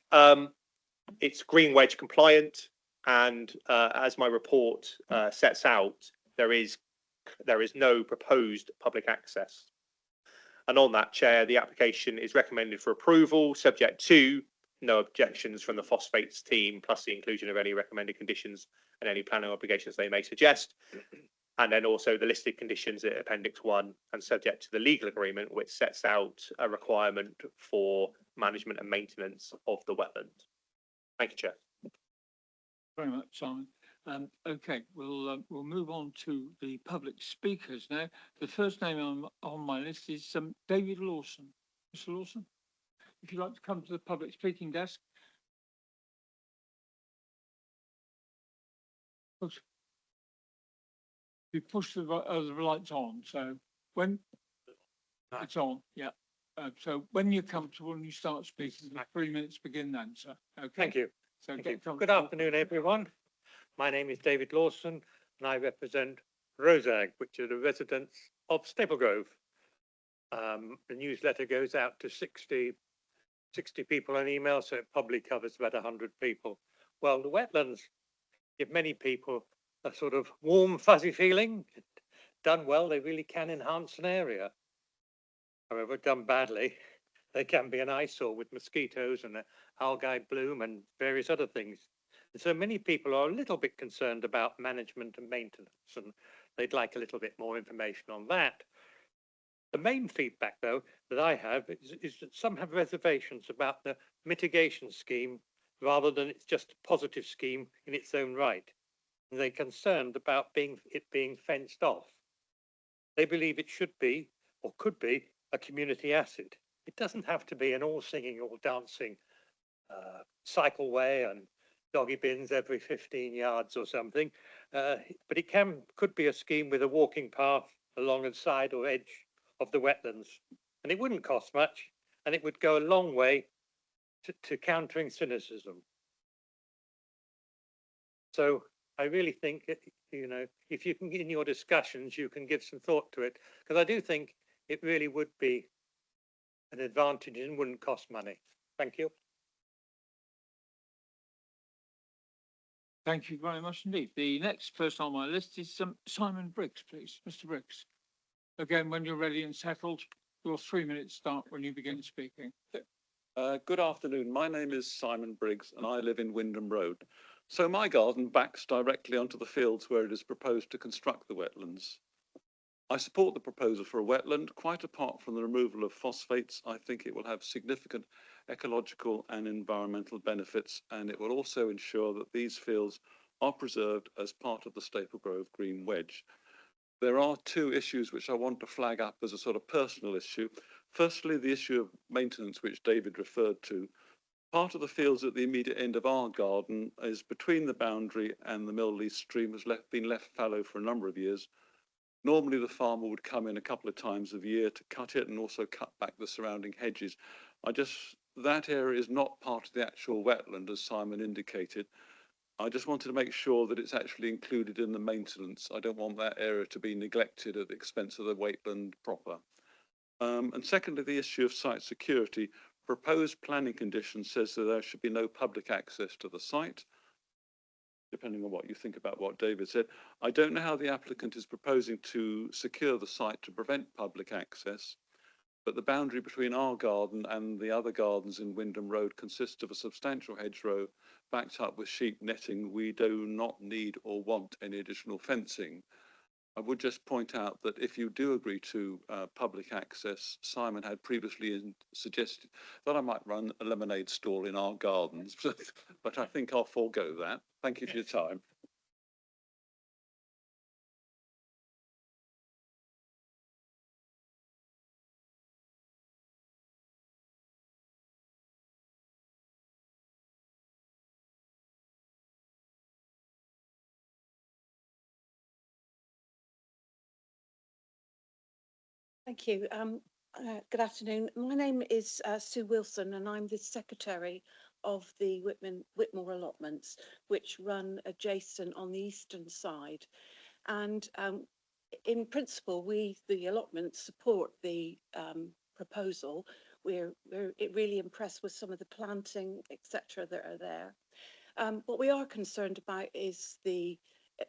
It's Green Wedge compliant, and as my report sets out, there is no proposed public access. And on that, Chair, the application is recommended for approval, subject to no objections from the phosphates team, plus the inclusion of any recommended conditions and any planning obligations they may suggest. And then also the listed conditions at Appendix 1, and subject to the legal agreement, which sets out a requirement for management and maintenance of the wetland. Thank you, Chair. Very much, Simon. Okay, we'll move on to the public speakers now. The first name on my list is David Lawson. Mr. Lawson, if you'd like to come to the public speaking desk. You push the lights on, so when it's on, yeah. So when you're comfortable and you start speaking, the 3 minutes begin then, sir. Okay. Thank you. So Thank you. Good afternoon, everyone. My name is David Lawson, and I represent Rosag, which are the residents of Staple Grove. The newsletter goes out to 60 people on email, so it probably covers about 100 people. Well, the wetlands give many people a sort of warm, fuzzy feeling. Done well, they really can enhance an area. However, done badly, they can be an eyesore with mosquitoes and algae bloom and various other things. And so many people are a little bit concerned about management and maintenance, and they'd like a little bit more information on that. The main feedback, though, that I have is that some have reservations about the mitigation scheme rather than it's just a positive scheme in its own right. And they're concerned about it being fenced off. They believe it should be, or could be, a community asset. It doesn't have to be an all singing, all dancing cycleway and doggy bins every 15 yards or something. But it could be a scheme with a walking path along the side or edge of the wetlands. And it wouldn't cost much, and it would go a long way to countering cynicism. So I really think, if you can, in your discussions, you can give some thought to it, because I do think it really would be an advantage and wouldn't cost money. Thank you. Thank you very much indeed. The next person on my list is Simon Briggs, please. Mr. Briggs. Again, when you're ready and settled, your 3 minutes start when you begin speaking. Good afternoon. My name is Simon Briggs and I live in Windham Road. So my garden backs directly onto the fields where it is proposed to construct the wetlands. I support the proposal for a wetland. Quite apart from the removal of phosphates, I think it will have significant ecological and environmental benefits, and it will also ensure that these fields are preserved as part of the Staple Grove Green Wedge. There are two issues which I want to flag up as a sort of personal issue. Firstly, the issue of maintenance, which David referred to. Part of the fields at the immediate end of our garden is between the boundary and the Mill Lease stream has been left fallow for a number of years. Normally the farmer would come in a couple of times a year to cut it and also cut back the surrounding hedges. That area is not part of the actual wetland, as Simon indicated. I just wanted to make sure that it's actually included in the maintenance. I don't want that area to be neglected at the expense of the wetland proper. And secondly, the issue of site security. Proposed planning condition says that there should be no public access to the site, depending on what you think about what David said. I don't know how the applicant is proposing to secure the site to prevent public access, but the boundary between our garden and the other gardens in Windham Road consists of a substantial hedgerow backed up with sheep netting. We do not need or want any additional fencing. I would just point out that if you do agree to public access, Simon had previously suggested that I might run a lemonade stall in our gardens, but I think I'll forego that. Thank you for your time. Thank you. Good afternoon. My name is Sue Wilson and I'm the secretary of the Whitmore allotments, which run adjacent on the eastern side. And in principle, the allotments, support the proposal. We're really impressed with some of the planting, etc., that are there. What we are concerned about is the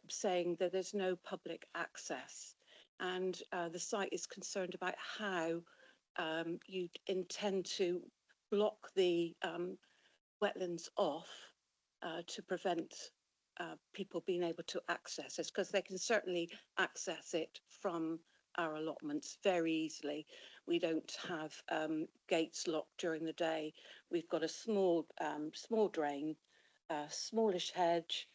saying that there's no public access. And the site is concerned about how you intend to block the wetlands off to prevent people being able to access it, because they can certainly access it from our allotments very easily. We don't have gates locked during the day. We've got a small drain, a smallish hedge,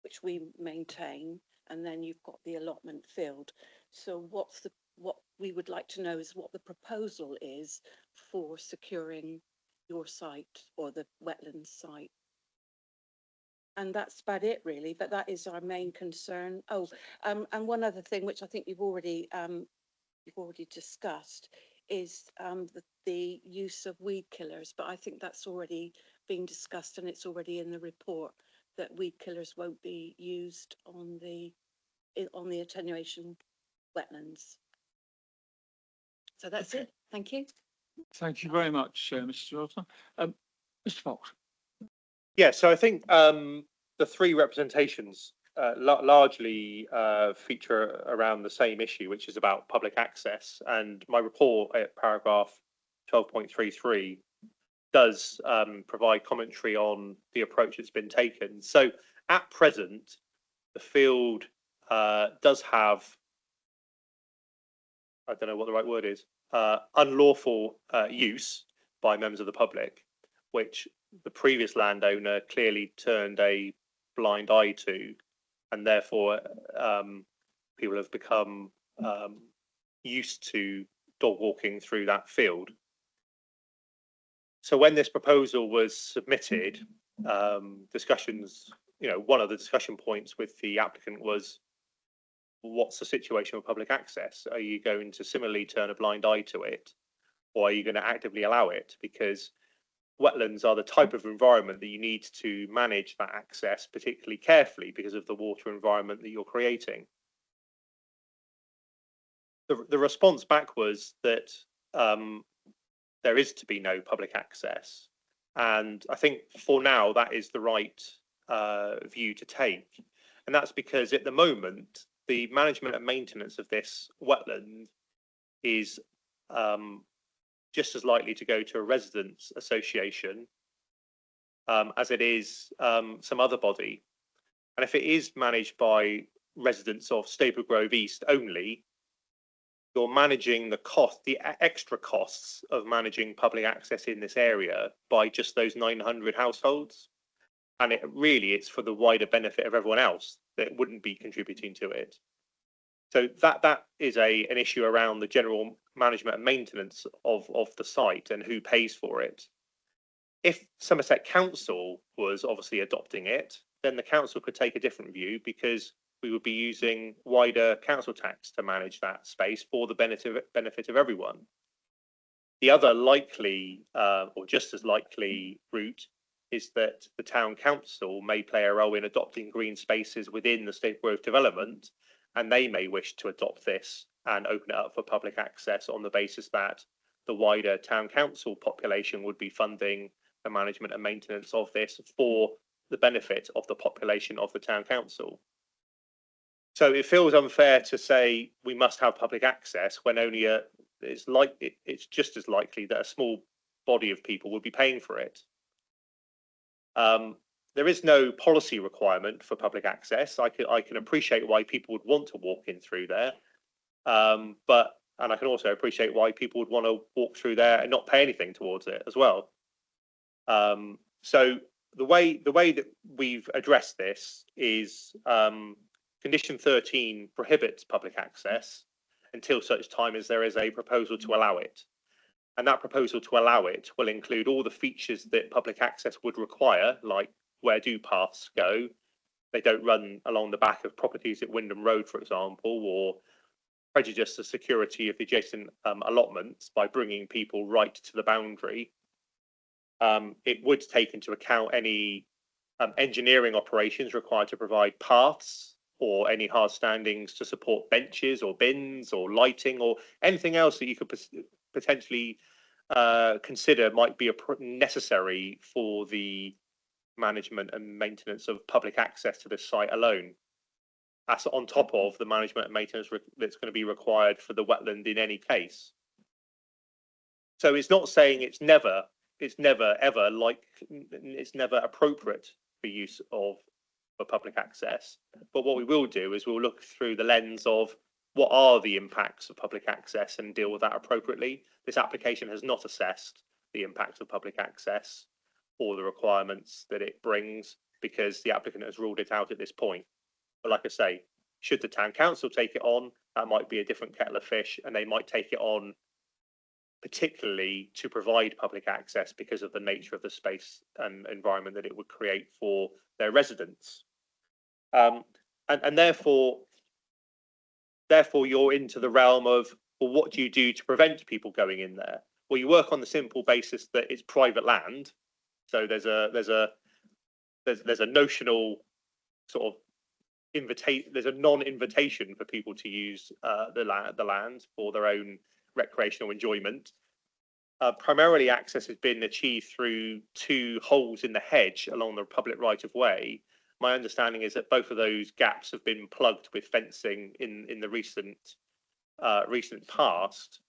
which we maintain, and then you've got the allotment field. So what we would like to know is what the proposal is for securing your site or the wetland site. And that's about it really, but that is our main concern. Oh, and one other thing which I think you've already discussed is the use of weed killers, but I think that's already been discussed and it's already in the report that weed killers won't be used on the attenuation wetlands. So that's it. Thank you. Thank you very much, Mr. Johnson. Mr. Fox. Yeah, so I think the three representations largely feature around the same issue, which is about public access. And my report at paragraph 12.33 does provide commentary on the approach that's been taken. So at present, the field does have, I don't know what the right word is, unlawful use by members of the public, which the previous landowner clearly turned a blind eye to, and therefore people have become used to dog walking through that field. So when this proposal was submitted, discussions, one of the discussion points with the applicant was, what's the situation with public access? Are you going to similarly turn a blind eye to it, or are you going to actively allow it? Because wetlands are the type of environment that you need to manage that access particularly carefully because of the water environment that you're creating. The response back was that there is to be no public access, and I think for now that is the right view to take, and that's because at the moment the management and maintenance of this wetland is just as likely to go to a residents association as it is some other body. And if it is managed by residents of Staple Grove East only, you're managing the extra costs of managing public access in this area by just those 900 households. And it's for the wider benefit of everyone else that wouldn't be contributing to it. So that is an issue around the general management and maintenance of the site and who pays for it. If Somerset Council was obviously adopting it, then the council could take a different view, because we would be using wider council tax to manage that space for the benefit of everyone. The other likely, or just as likely route, is that the town council may play a role in adopting green spaces within the Staple Grove development, and they may wish to adopt this and open it up for public access on the basis that the wider town council population would be funding the management and maintenance of this for the benefit of the population of the town council. So it feels unfair to say we must have public access when only it's just as likely that a small body of people would be paying for it. There is no policy requirement for public access. I can appreciate why people would want to walk in through there, and I can also appreciate why people would want to walk through there and not pay anything towards it as well. So the way that we've addressed this is condition 13 prohibits public access until such time as there is a proposal to allow it. And that proposal to allow it will include all the features that public access would require, like where do paths go? They don't run along the back of properties at Windham Road, for example, or prejudice the security of the adjacent allotments by bringing people right to the boundary. It would take into account any engineering operations required to provide paths, or any hard standings to support benches or bins or lighting or anything else that you could potentially consider might be necessary for the management and maintenance of public access to this site alone. That's on top of the management and maintenance that's going to be required for the wetland in any case. So it's not saying it's never appropriate for use for public access, but what we will do is we'll look through the lens of what are the impacts of public access and deal with that appropriately. This application has not assessed the impacts of public access or the requirements that it brings, because the applicant has ruled it out at this point. But like I say, should the town council take it on, that might be a different kettle of fish, and they might take it on particularly to provide public access because of the nature of the space and environment that it would create for their residents. And therefore you're into the realm of, well, what do you do to prevent people going in there? Well, you work on the simple basis that it's private land. So there's a notional sort of there's a non-invitation for people to use the land for their own recreational enjoyment. Primarily access has been achieved through 2 holes in the hedge along the public right of way. My understanding is that both of those gaps have been plugged with fencing in the recent past.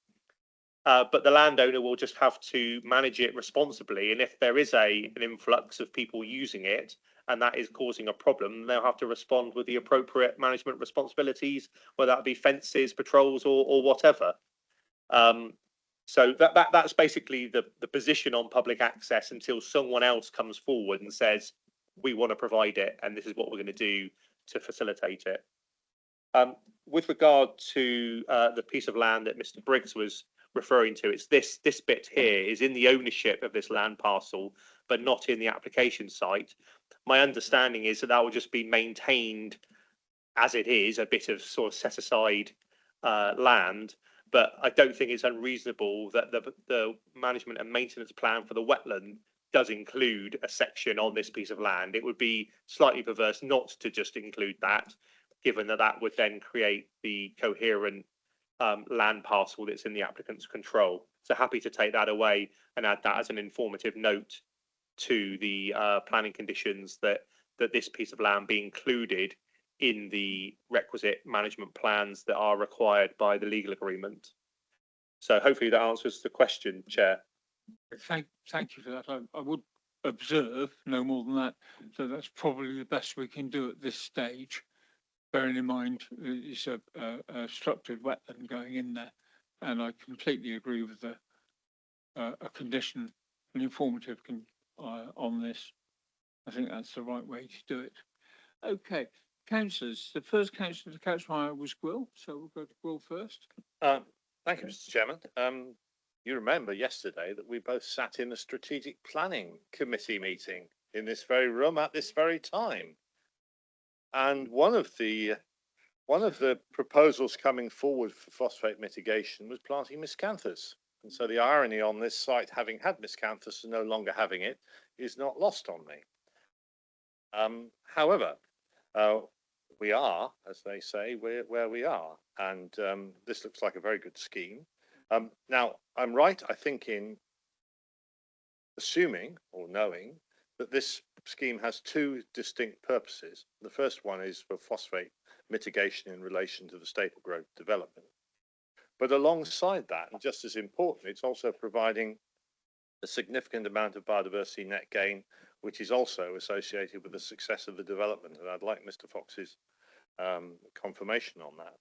But the landowner will just have to manage it responsibly, and if there is an influx of people using it and that is causing a problem, they'll have to respond with the appropriate management responsibilities, whether that be fences, patrols, or whatever. So that's basically the position on public access until someone else comes forward and says, we want to provide it and this is what we're going to do to facilitate it. With regard to the piece of land that Mr. Briggs was referring to. It's this bit here is in the ownership of this land parcel, but not in the application site. My understanding is that that will just be maintained as it is, a bit of sort of set aside land. But I don't think it's unreasonable that the management and maintenance plan for the wetland does include a section on this piece of land. It would be slightly perverse not to just include that, given that that would then create the coherent land parcel that's in the applicant's control. So happy to take that away and add that as an informative note to the planning conditions that this piece of land be included in the requisite management plans that are required by the legal agreement. So hopefully that answers the question, Chair. Thank you for that. I would observe no more than that. So that's probably the best we can do at this stage, bearing in mind it's a structured wetland going in there. And I completely agree with a condition, an informative on this. I think that's the right way to do it. Okay, councillors. The first councillor to catch my eye was Gwyl, so we'll go to Gwyl first. Thank you, Mr. Chairman. You remember yesterday that we both sat in a strategic planning committee meeting in this very room at this very time. And one of the proposals coming forward for phosphate mitigation was planting miscanthus. And so the irony on this site, having had miscanthus and no longer having it, is not lost on me. However, we are, as they say, where we are, and this looks like a very good scheme. Now, I'm right, I think, in assuming or knowing that this scheme has two distinct purposes. The first one is for phosphate mitigation in relation to the Staple Grove development. But alongside that, and just as important, it's also providing a significant amount of biodiversity net gain, which is also associated with the success of the development. And I'd like Mr. Fox's confirmation on that.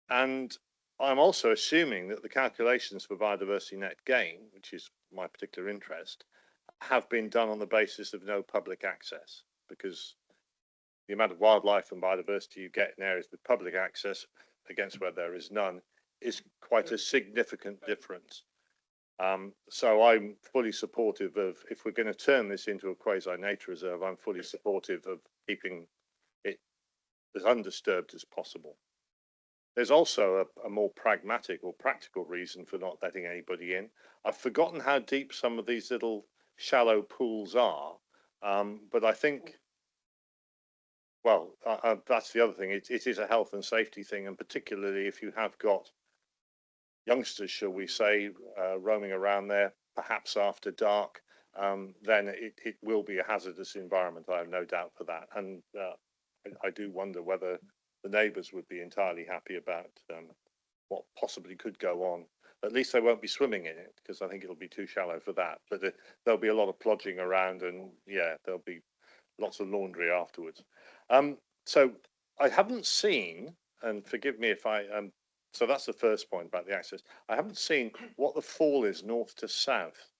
And I'm also assuming that the calculations for biodiversity net gain, which is my particular interest, have been done on the basis of no public access, because the amount of wildlife and biodiversity you get in areas with public access against where there is none is quite a significant difference. So I'm fully supportive of, if we're going to turn this into a quasi-nature reserve, I'm fully supportive of keeping it as undisturbed as possible. There's also a more pragmatic or practical reason for not letting anybody in. I've forgotten how deep some of these little shallow pools are, but I think, well, that's the other thing. It is a health and safety thing, and particularly if you have got youngsters, shall we say, roaming around there, perhaps after dark, then it will be a hazardous environment. I have no doubt for that. And I do wonder whether the neighbours would be entirely happy about what possibly could go on. At least they won't be swimming in it, because I think it'll be too shallow for that. But there'll be a lot of plodging around, and yeah, there'll be lots of laundry afterwards. So I haven't seen, and forgive me if I so that's the first point about the access. I haven't seen what the fall is north to south,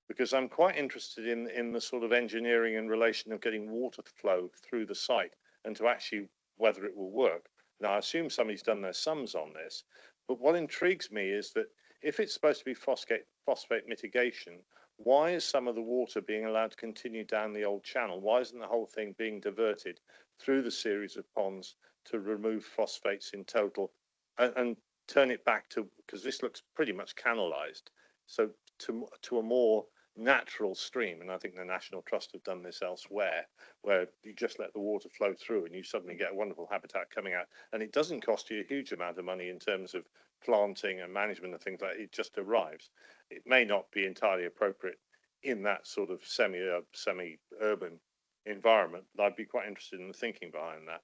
because I'm quite interested in the sort of engineering in relation of getting water flow through the site and to actually whether it will work. Now, I assume somebody's done their sums on this, but what intrigues me is that if it's supposed to be phosphate mitigation, why is some of the water being allowed to continue down the old channel? Why isn't the whole thing being diverted through the series of ponds to remove phosphates in total and turn it back to, because this looks pretty much canalized, so to a more natural stream? And I think the National Trust have done this elsewhere, where you just let the water flow through and you suddenly get a wonderful habitat coming out, and it doesn't cost you a huge amount of money in terms of planting and management and things like that. It just arrives. It may not be entirely appropriate in that sort of semi-urban environment, but I'd be quite interested in the thinking behind that.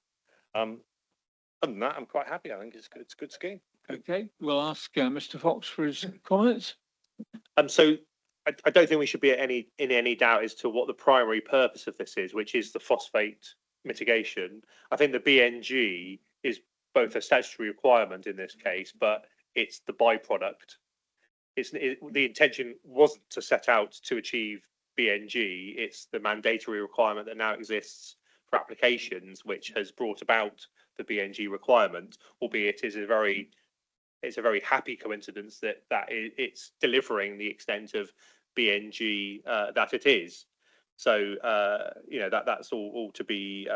Other than that, I'm quite happy. I think it's a good scheme. Okay, we'll ask Mr. Fox for his comments. So I don't think we should be in any doubt as to what the primary purpose of this is, which is the phosphate mitigation. I think the BNG is both a statutory requirement in this case, but it's the byproduct. The intention wasn't to set out to achieve BNG. It's the mandatory requirement that now exists for applications, which has brought about the BNG requirement, albeit it is a very it's a very happy coincidence that it's delivering the extent of BNG that it is. So that's all to be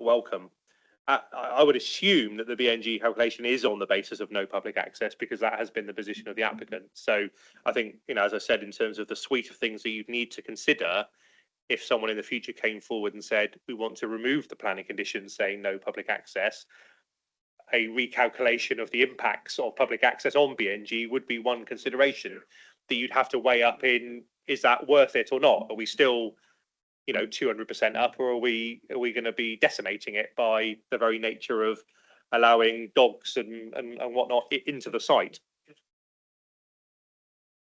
welcome. I would assume that the BNG calculation is on the basis of no public access, because that has been the position of the applicant. So I think, as I said, in terms of the suite of things that you'd need to consider, if someone in the future came forward and said, we want to remove the planning conditions saying no public access, a recalculation of the impacts of public access on BNG would be one consideration that you'd have to weigh up in, is that worth it or not? Are we still 200% up, or are we going to be decimating it by the very nature of allowing dogs and whatnot into the site?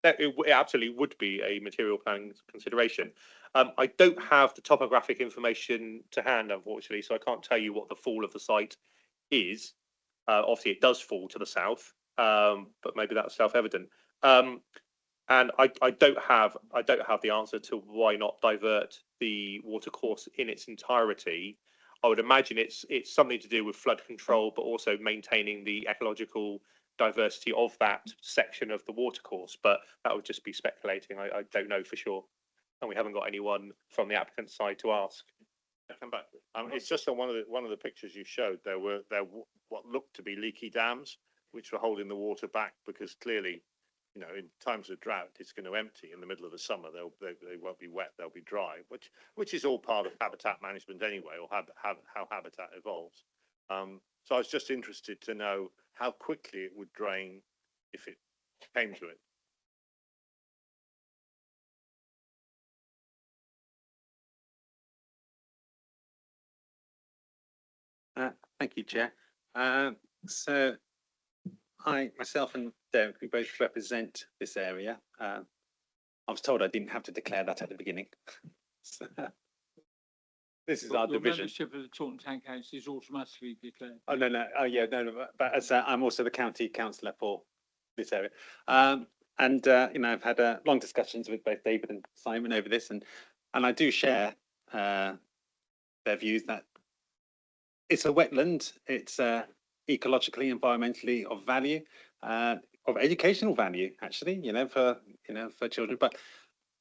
It absolutely would be a material planning consideration. I don't have the topographic information to hand, unfortunately, so I can't tell you what the fall of the site is. Obviously, it does fall to the south, but maybe that's self-evident. And I don't have the answer to why not divert the watercourse in its entirety. I would imagine it's something to do with flood control, but also maintaining the ecological diversity of that section of the watercourse. But that would just be speculating. I don't know for sure, and we haven't got anyone from the applicant's side to ask. Come back. It's just on one of the pictures you showed. There were what looked to be leaky dams, which were holding the water back, because clearly, in times of drought, it's going to empty in the middle of the summer. They won't be wet; they'll be dry, which is all part of habitat management anyway, or how habitat evolves. So I was just interested to know how quickly it would drain if it came to it. Thank you, Chair. So I, myself and Derek, we both represent this area. I was told I didn't have to declare that at the beginning. So, this is our Your division. membership of the Taunton Town Council is automatically declared. Oh, no. Oh, yeah, no. But as I'm also the county councillor for this area. I've had long discussions with both David and Simon over this, and I do share their views that it's a wetland. It's ecologically, environmentally of value, of educational value, actually. For children. But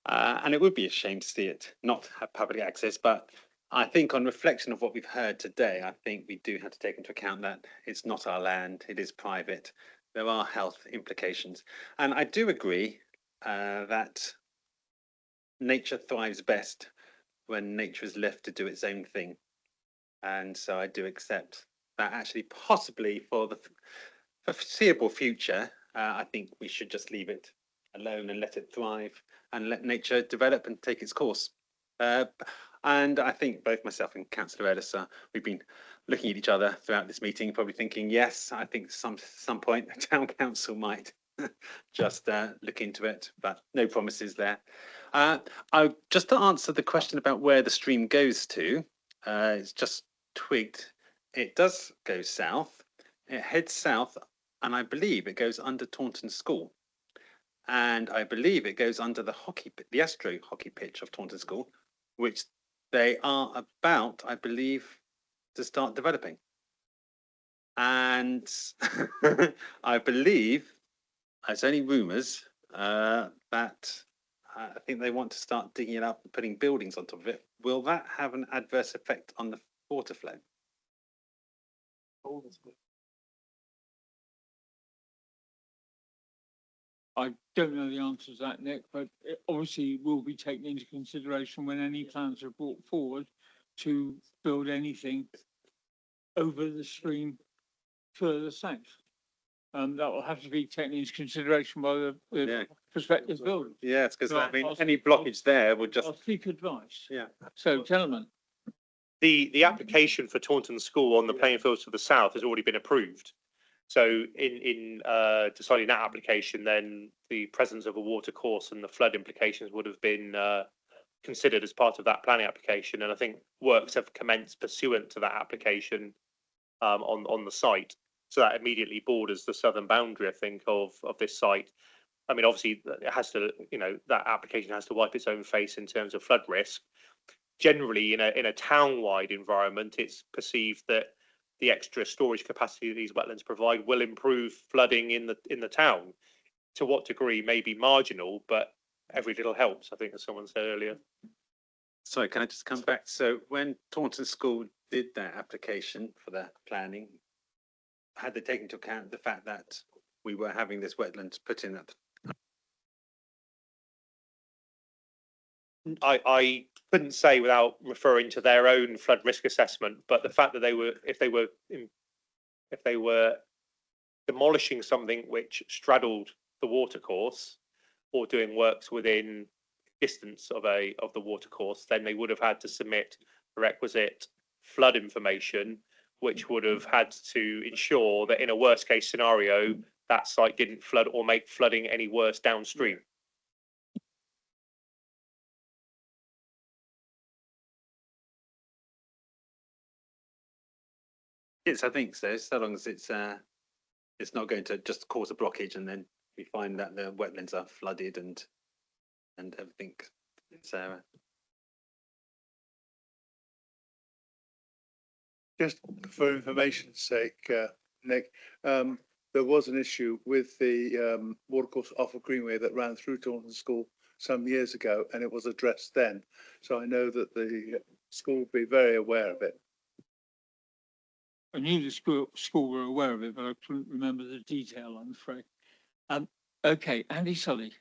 and it would be a shame to see it not have public access. But I think, on reflection of what we've heard today, I think we do have to take into account that it's not our land. It is private. There are health implications, and I do agree that nature thrives best when nature is left to do its own thing. And so I do accept that actually possibly for the foreseeable future, I think we should just leave it alone and let it thrive and let nature develop and take its course. And I think both myself and Councillor Ellis, we've been looking at each other throughout this meeting, probably thinking, yes, I think some point the town council might just look into it, but no promises there. Just to answer the question about where the stream goes to, it's just twigged. It does go south. It heads south, and I believe it goes under Taunton School, and I believe it goes under the Astro hockey pitch of Taunton School, which they are about, I believe, to start developing. And I believe, it's only rumours, that I think they want to start digging it up and putting buildings on top of it. Will that have an adverse effect on the water flow? I don't know the answer to that, Nick, but it obviously will be taken into consideration when any plans are brought forward to build anything over the stream further south. That will have to be taken into consideration by the prospective builder. Yes, because So I mean, I'll- any blockage there would just. I'll seek advice. Yeah. So, gentlemen. The application for Taunton School on the playing fields to the south has already been approved. So in deciding that application, then the presence of a water course and the flood implications would have been considered as part of that planning application. And I think works have commenced pursuant to that application on the site. So that immediately borders the southern boundary, I think, of this site. I mean, obviously, it has to, that application has to wipe its own face in terms of flood risk. Generally, in a town-wide environment, it's perceived that the extra storage capacity these wetlands provide will improve flooding in the town. To what degree may be marginal, but every little helps, I think, as someone said earlier. Sorry, can I just come back? So when Taunton School did their application for the planning, had they taken into account the fact that we were having this wetlands put in at I couldn't say without referring to their own flood risk assessment, but the fact that if they were demolishing something which straddled the watercourse or doing works within distance of the watercourse, then they would have had to submit the requisite flood information, which would have had to ensure that in a worst case scenario, that site didn't flood or make flooding any worse downstream. Yes, I think so. So long as it's not going to just cause a blockage and then we find that the wetlands are flooded and everything. So just for information's sake, Nick, there was an issue with the watercourse off of Greenway that ran through Taunton School some years ago, and it was addressed then. So I know that the school will be very aware of it. I knew the school were aware of it, but I couldn't remember the detail, I'm afraid. Okay, Andy Sully.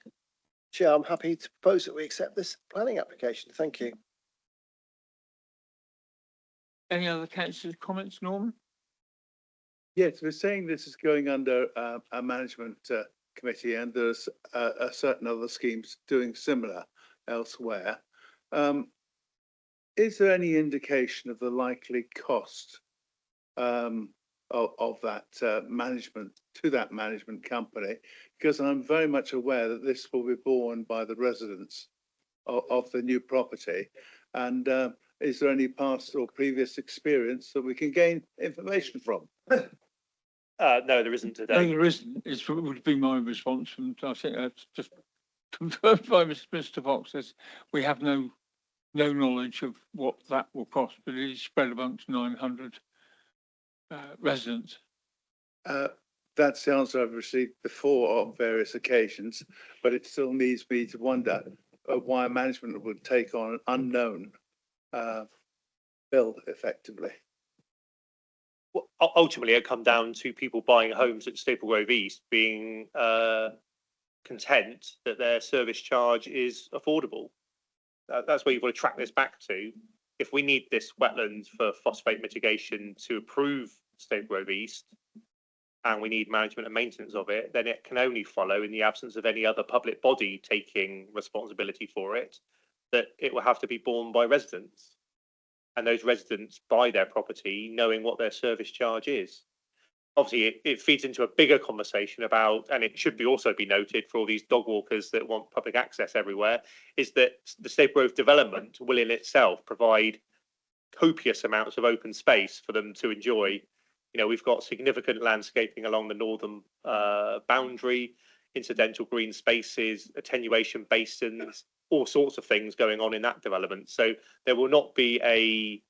Chair, I'm happy to propose that we accept this planning application. Thank you. Any other councillors' comments, Norman? Yes, we're saying this is going under a management committee, and there's a certain other schemes doing similar elsewhere. Is there any indication of the likely cost of that management to that management company? Because I'm very much aware that this will be borne by the residents of the new property. And is there any past or previous experience that we can gain information from? No, there isn't today. No, there isn't. It would be my response, and I think that's just confirmed by Mr. Fox. Says we have no knowledge of what that will cost, but it is spread amongst 900 residents. That's the answer I've received before on various occasions, but it still leads me to wonder why management would take on an unknown bill effectively. Well, ultimately, it come down to people buying homes at Staple Grove East being content that their service charge is affordable. That's where you've got to track this back to. If we need this wetland for phosphate mitigation to approve Staple Grove East, and we need management and maintenance of it, then it can only follow, in the absence of any other public body taking responsibility for it, that it will have to be borne by residents. And those residents buy their property knowing what their service charge is. Obviously, it feeds into a bigger conversation about, and it should be also be noted for all these dog walkers that want public access everywhere, is that the Staple Grove development will in itself provide copious amounts of open space for them to enjoy. You know, we've got significant landscaping along the northern boundary, incidental green spaces, attenuation basins, all sorts of things going on in that development. So there will not be a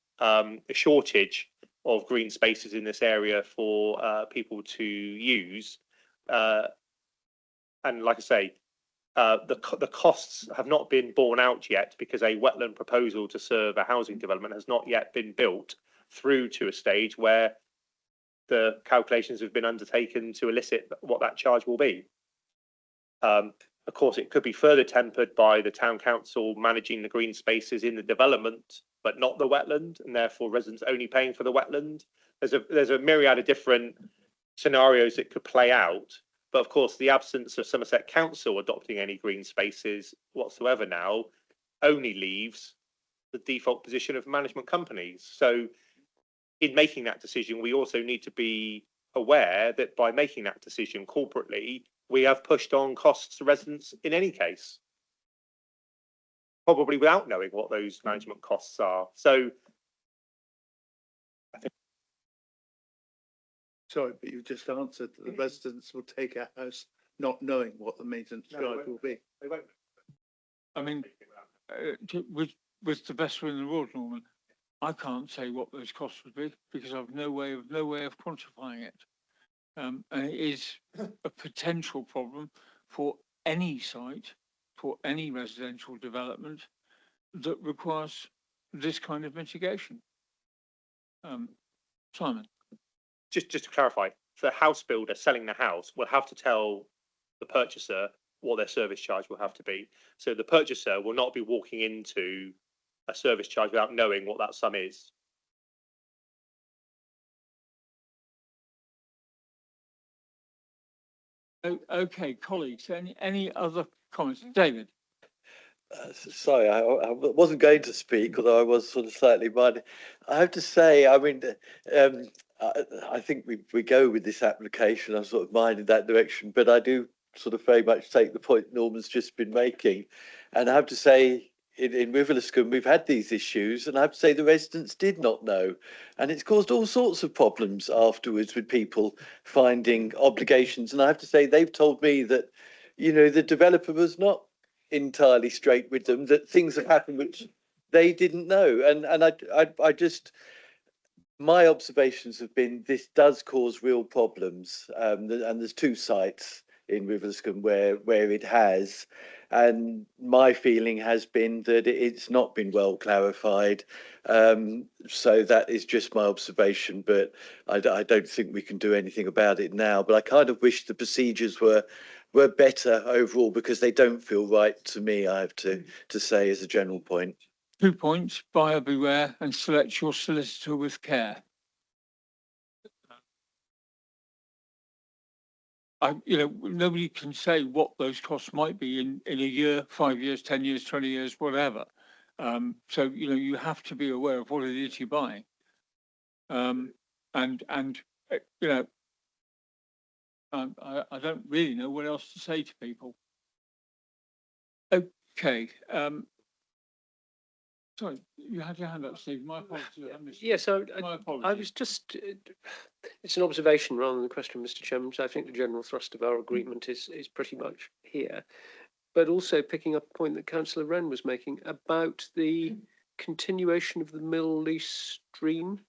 shortage of green spaces in this area for people to use. And like I say, the costs have not been borne out yet because a wetland proposal to serve a housing development has not yet been built through to a stage where the calculations have been undertaken to elicit what that charge will be. Of course, it could be further tempered by the town council managing the green spaces in the development, but not the wetland, and therefore residents only paying for the wetland. There's a myriad of different scenarios that could play out. But of course, the absence of Somerset Council adopting any green spaces whatsoever now only leaves the default position of management companies. So in making that decision, we also need to be aware that by making that decision corporately, we have pushed on costs to residents in any case, probably without knowing what those management costs are. So I think. Sorry, but you just answered that the residents will take a house not knowing what the maintenance charge will be. They won't. I mean, with the best will in the world, Norman, I can't say what those costs would be because I've no way of quantifying it. And it is a potential problem for any site, for any residential development that requires this kind of mitigation. Simon. Just to clarify, the house builder selling the house will have to tell the purchaser what their service charge will have to be. So the purchaser will not be walking into a service charge without knowing what that sum is. Okay, colleagues, any other comments? David? Sorry, I wasn't going to speak, although I was sort of slightly minded. I have to say, I mean, I think we go with this application. I'm sort of minded that direction, but I do sort of very much take the point Norman's just been making. And I have to say, in Wiveliscombe, we've had these issues, and I have to say the residents did not know. And it's caused all sorts of problems afterwards with people finding obligations. And I have to say, they've told me that, you know, the developer was not entirely straight with them, that things have happened which they didn't know. And I just, my observations have been this does cause real problems. And there's 2 sites in Wiveliscombe where it has, and my feeling has been that it's not been well clarified. So that is just my observation, but I don't think we can do anything about it now. But I kind of wish the procedures were better overall, because they don't feel right to me, I have to say, as a general point. 2 points: buyer beware and select your solicitor with care. Nobody can say what those costs might be in a year, 5 years, 10 years, 20 years, whatever. So, you have to be aware of what it is you're buying. I don't really know what else to say to people. Okay. Sorry, you had your hand up, Steve. My apologies. Yes, I was just, it's an observation rather than a question, Mr. Chairman. So I think the general thrust of our agreement is pretty much here. But also picking up a point that Councillor Wren was making about the continuation of the mill lease stream,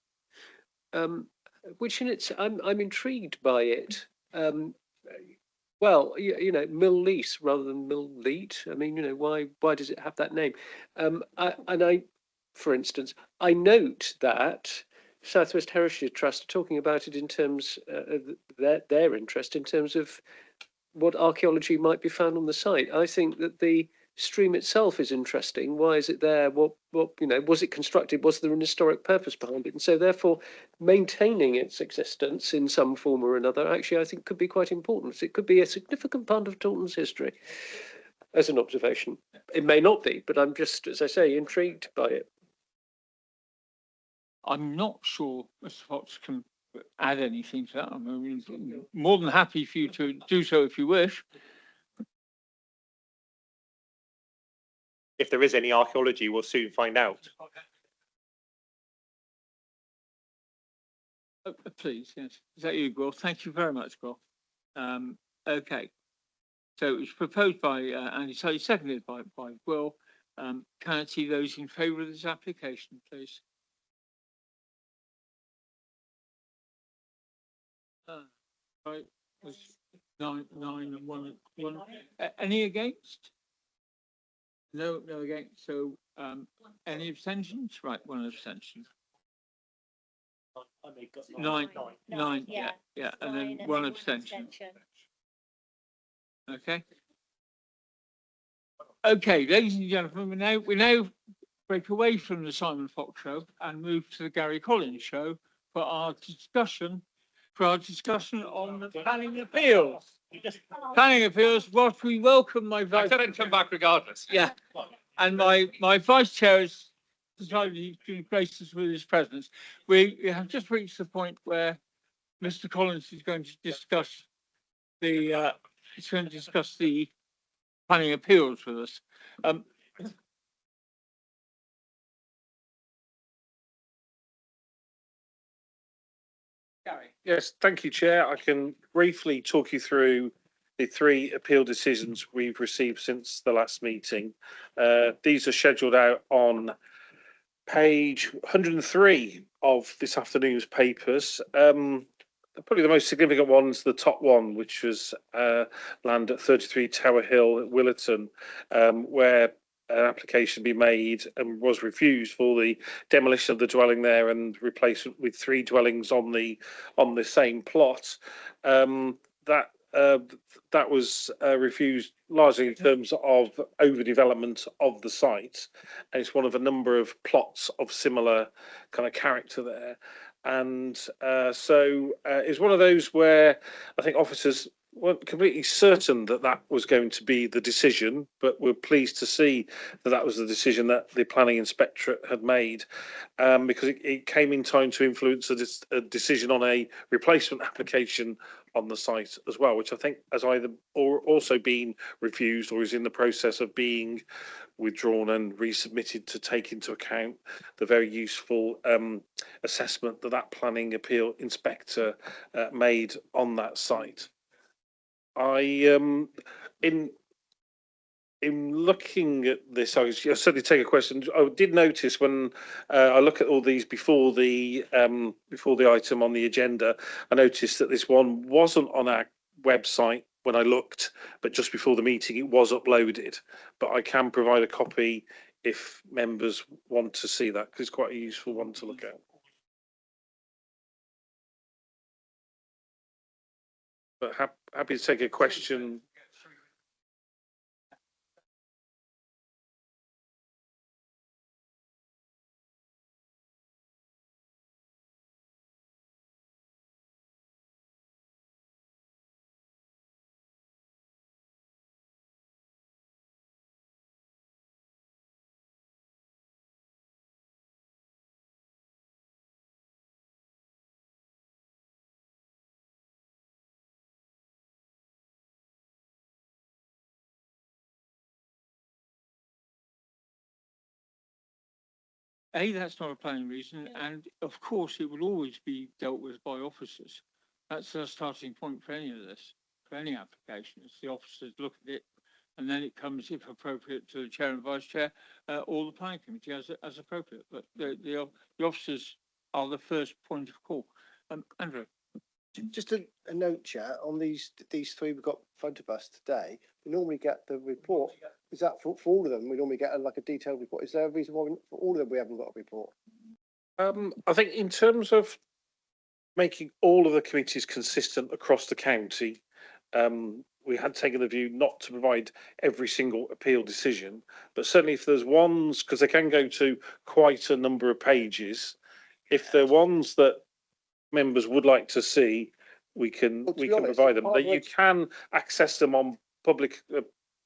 which in its, I'm intrigued by it. Well, mill lease rather than mill leet. I mean, why does it have that name? For instance, I note that South West Heritage Trust are talking about it in terms of their interest in terms of what archaeology might be found on the site. I think that the stream itself is interesting. Why is it there? What was it constructed? Was there an historic purpose behind it? And so therefore maintaining its existence in some form or another, actually, I think could be quite important. It could be a significant part of Taunton's history as an observation. It may not be, but I'm just, as I say, intrigued by it. I'm not sure Mr. Fox can add anything to that. I mean, more than happy for you to do so if you wish. If there is any archaeology, we'll soon find out. Please, yes. Is that you, Will? Thank you very much, Will. Okay. So it was proposed by Andy Tully, seconded by Will. Can I see those in favour of this application, please? Right. 9 and 1. Any against? No against. So any abstentions? Right, 1 abstention. 9, yeah, and then 1 abstention. Okay. Okay, ladies and gentlemen, we now break away from the Simon Fox show and move to the Gary Collins show for our discussion on the planning appeals. Planning appeals, what we welcome my vice. I come back regardless. Yeah, and my vice chair has decided to grace us with his presence. We have just reached the point where Mr. Collins is going to discuss the planning appeals with us. Gary. Yes, thank you, Chair. I can briefly talk you through the 3 appeal decisions we've received since the last meeting. These are scheduled out on page 103 of this afternoon's papers. Probably the most significant one's the top one, which was land at 33 Tower Hill at Willerton, where an application be made and was refused for the demolition of the dwelling there and replacement with 3 dwellings on the same plot. That was refused largely in terms of overdevelopment of the site. And it's one of a number of plots of similar kind of character there. And so it's one of those where I think officers weren't completely certain that that was going to be the decision, but we're pleased to see that that was the decision that the planning inspectorate had made, because it came in time to influence a decision on a replacement application on the site as well, which I think has either or also been refused or is in the process of being withdrawn and resubmitted to take into account the very useful assessment that that planning appeal inspector made on that site. In looking at this, I certainly take a question. I did notice when I look at all these before the item on the agenda, I noticed that this one wasn't on our website when I looked, but just before the meeting it was uploaded. But I can provide a copy if members want to see that, because it's quite a useful one to look at. But happy to take a question. That's not a planning reason, and of course it will always be dealt with by officers. That's the starting point for any of this, for any application. It's the officers look at it, and then it comes, if appropriate, to the chair and vice chair, or the planning committee as appropriate. But the officers are the first point of call. Andrew. Just a note, Chair, on these 3 we've got in front of us today. We normally get the report. Is that for all of them? We normally get a detailed report. Is there a reason why for all of them we haven't got a report? I think in terms of making all of the committees consistent across the county, we had taken the view not to provide every single appeal decision, but certainly if there's ones, because they can go to quite a number of pages, if they're ones that members would like to see, we can provide them. You can access them on public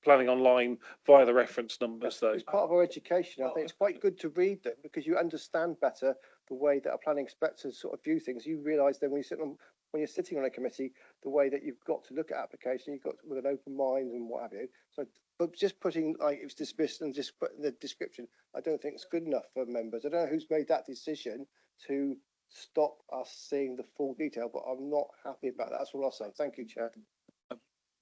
planning online via the reference numbers, though. It's part of our education. I think it's quite good to read them because you understand better the way that a planning inspectors sort of view things. You realise then when you're sitting on a committee, the way that you've got to look at application, you've got to, with an open mind and what have you. So, but just putting it was dismissed and just putting the description, I don't think it's good enough for members. I don't know who's made that decision to stop us seeing the full detail, but I'm not happy about that. That's all I'll say. Thank you, Chair.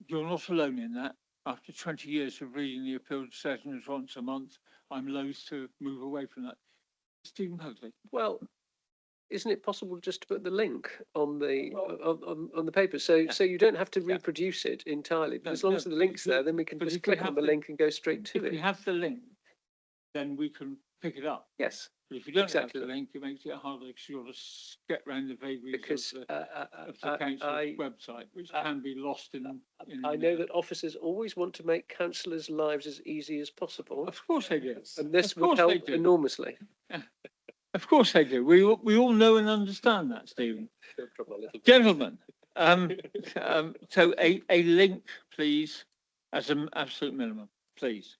You're not alone in that. After 20 years of reading the appeal decisions once a month, I'm loath to move away from that. Stephen Huxley. Well, isn't it possible just to put the link on the on the paper, so you don't have to reproduce it entirely? But as long as the link's there, then we can just click on the link and go straight to it. If we have the link, then we can pick it up. Yes. But if you don't have the link, it makes it harder because you've got to get around the vagaries of the council's website, which can be lost in. I know that officers always want to make councillors' lives as easy as possible. Of course they do. And this will help enormously. Of course they do. We all know and understand that, Stephen. Gentlemen, so a link, please, as an absolute minimum, please.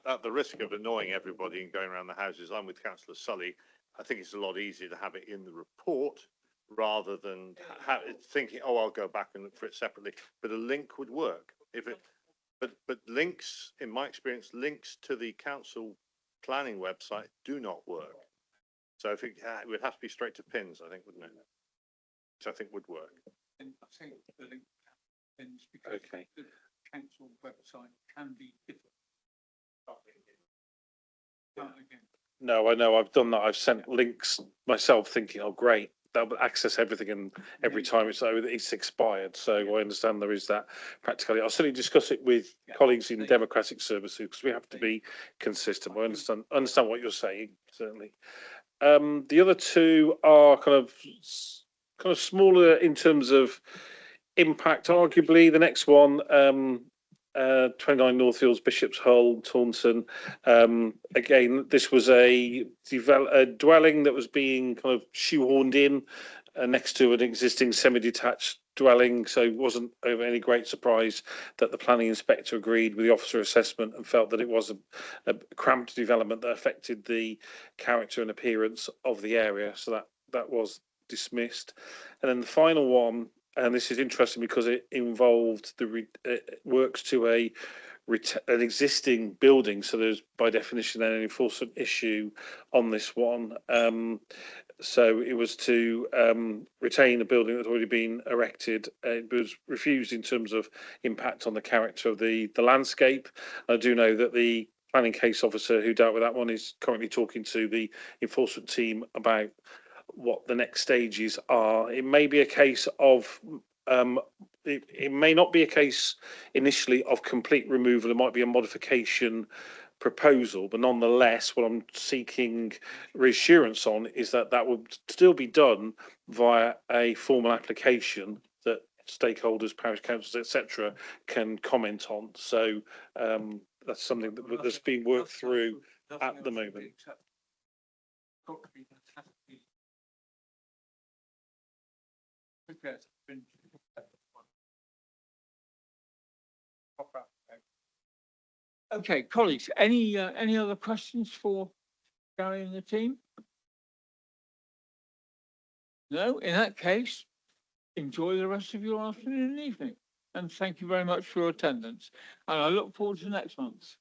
At the risk of annoying everybody and going around the houses, I'm with Councillor Sully. I think it's a lot easier to have it in the report rather than thinking, oh, I'll go back and look for it separately. But a link would work if it. But links, in my experience, links to the council planning website do not work. So if it would have to be straight to pins, I think, wouldn't it? Which I think would work. And I think the link pins okay. council website can be different. Again. No, I know, I've done that. I've sent links myself thinking, oh, great, that will access everything and every time it's expired. So I understand there is that practically. I'll certainly discuss it with colleagues in democratic services because we have to be consistent. I understand what you're saying, certainly. The other two are kind of smaller in terms of impact, arguably. The next one, 29 Northfields, Bishop's Hull, Taunton. Again, this was a dwelling that was being kind of shoehorned in next to an existing semi-detached dwelling, so it wasn't of any great surprise that the planning inspector agreed with the officer assessment and felt that it was a cramped development that affected the character and appearance of the area, so that was dismissed. And then the final one, and this is interesting because it involved the works to an existing building, so there's by definition an enforcement issue on this one. So it was to retain a building that's already been erected. It was refused in terms of impact on the character of the landscape. I do know that the planning case officer who dealt with that one is currently talking to the enforcement team about what the next stages are. It may be a case of it may not be a case initially of complete removal. It might be a modification proposal, but nonetheless, what I'm seeking reassurance on is that that will still be done via a formal application that stakeholders, parish councils, etc., can comment on. So that's something that's being worked through at the moment. Okay, colleagues, any other questions for Gary and the team? No, in that case, enjoy the rest of your afternoon and evening. And thank you very much for your attendance. And I look forward to next month.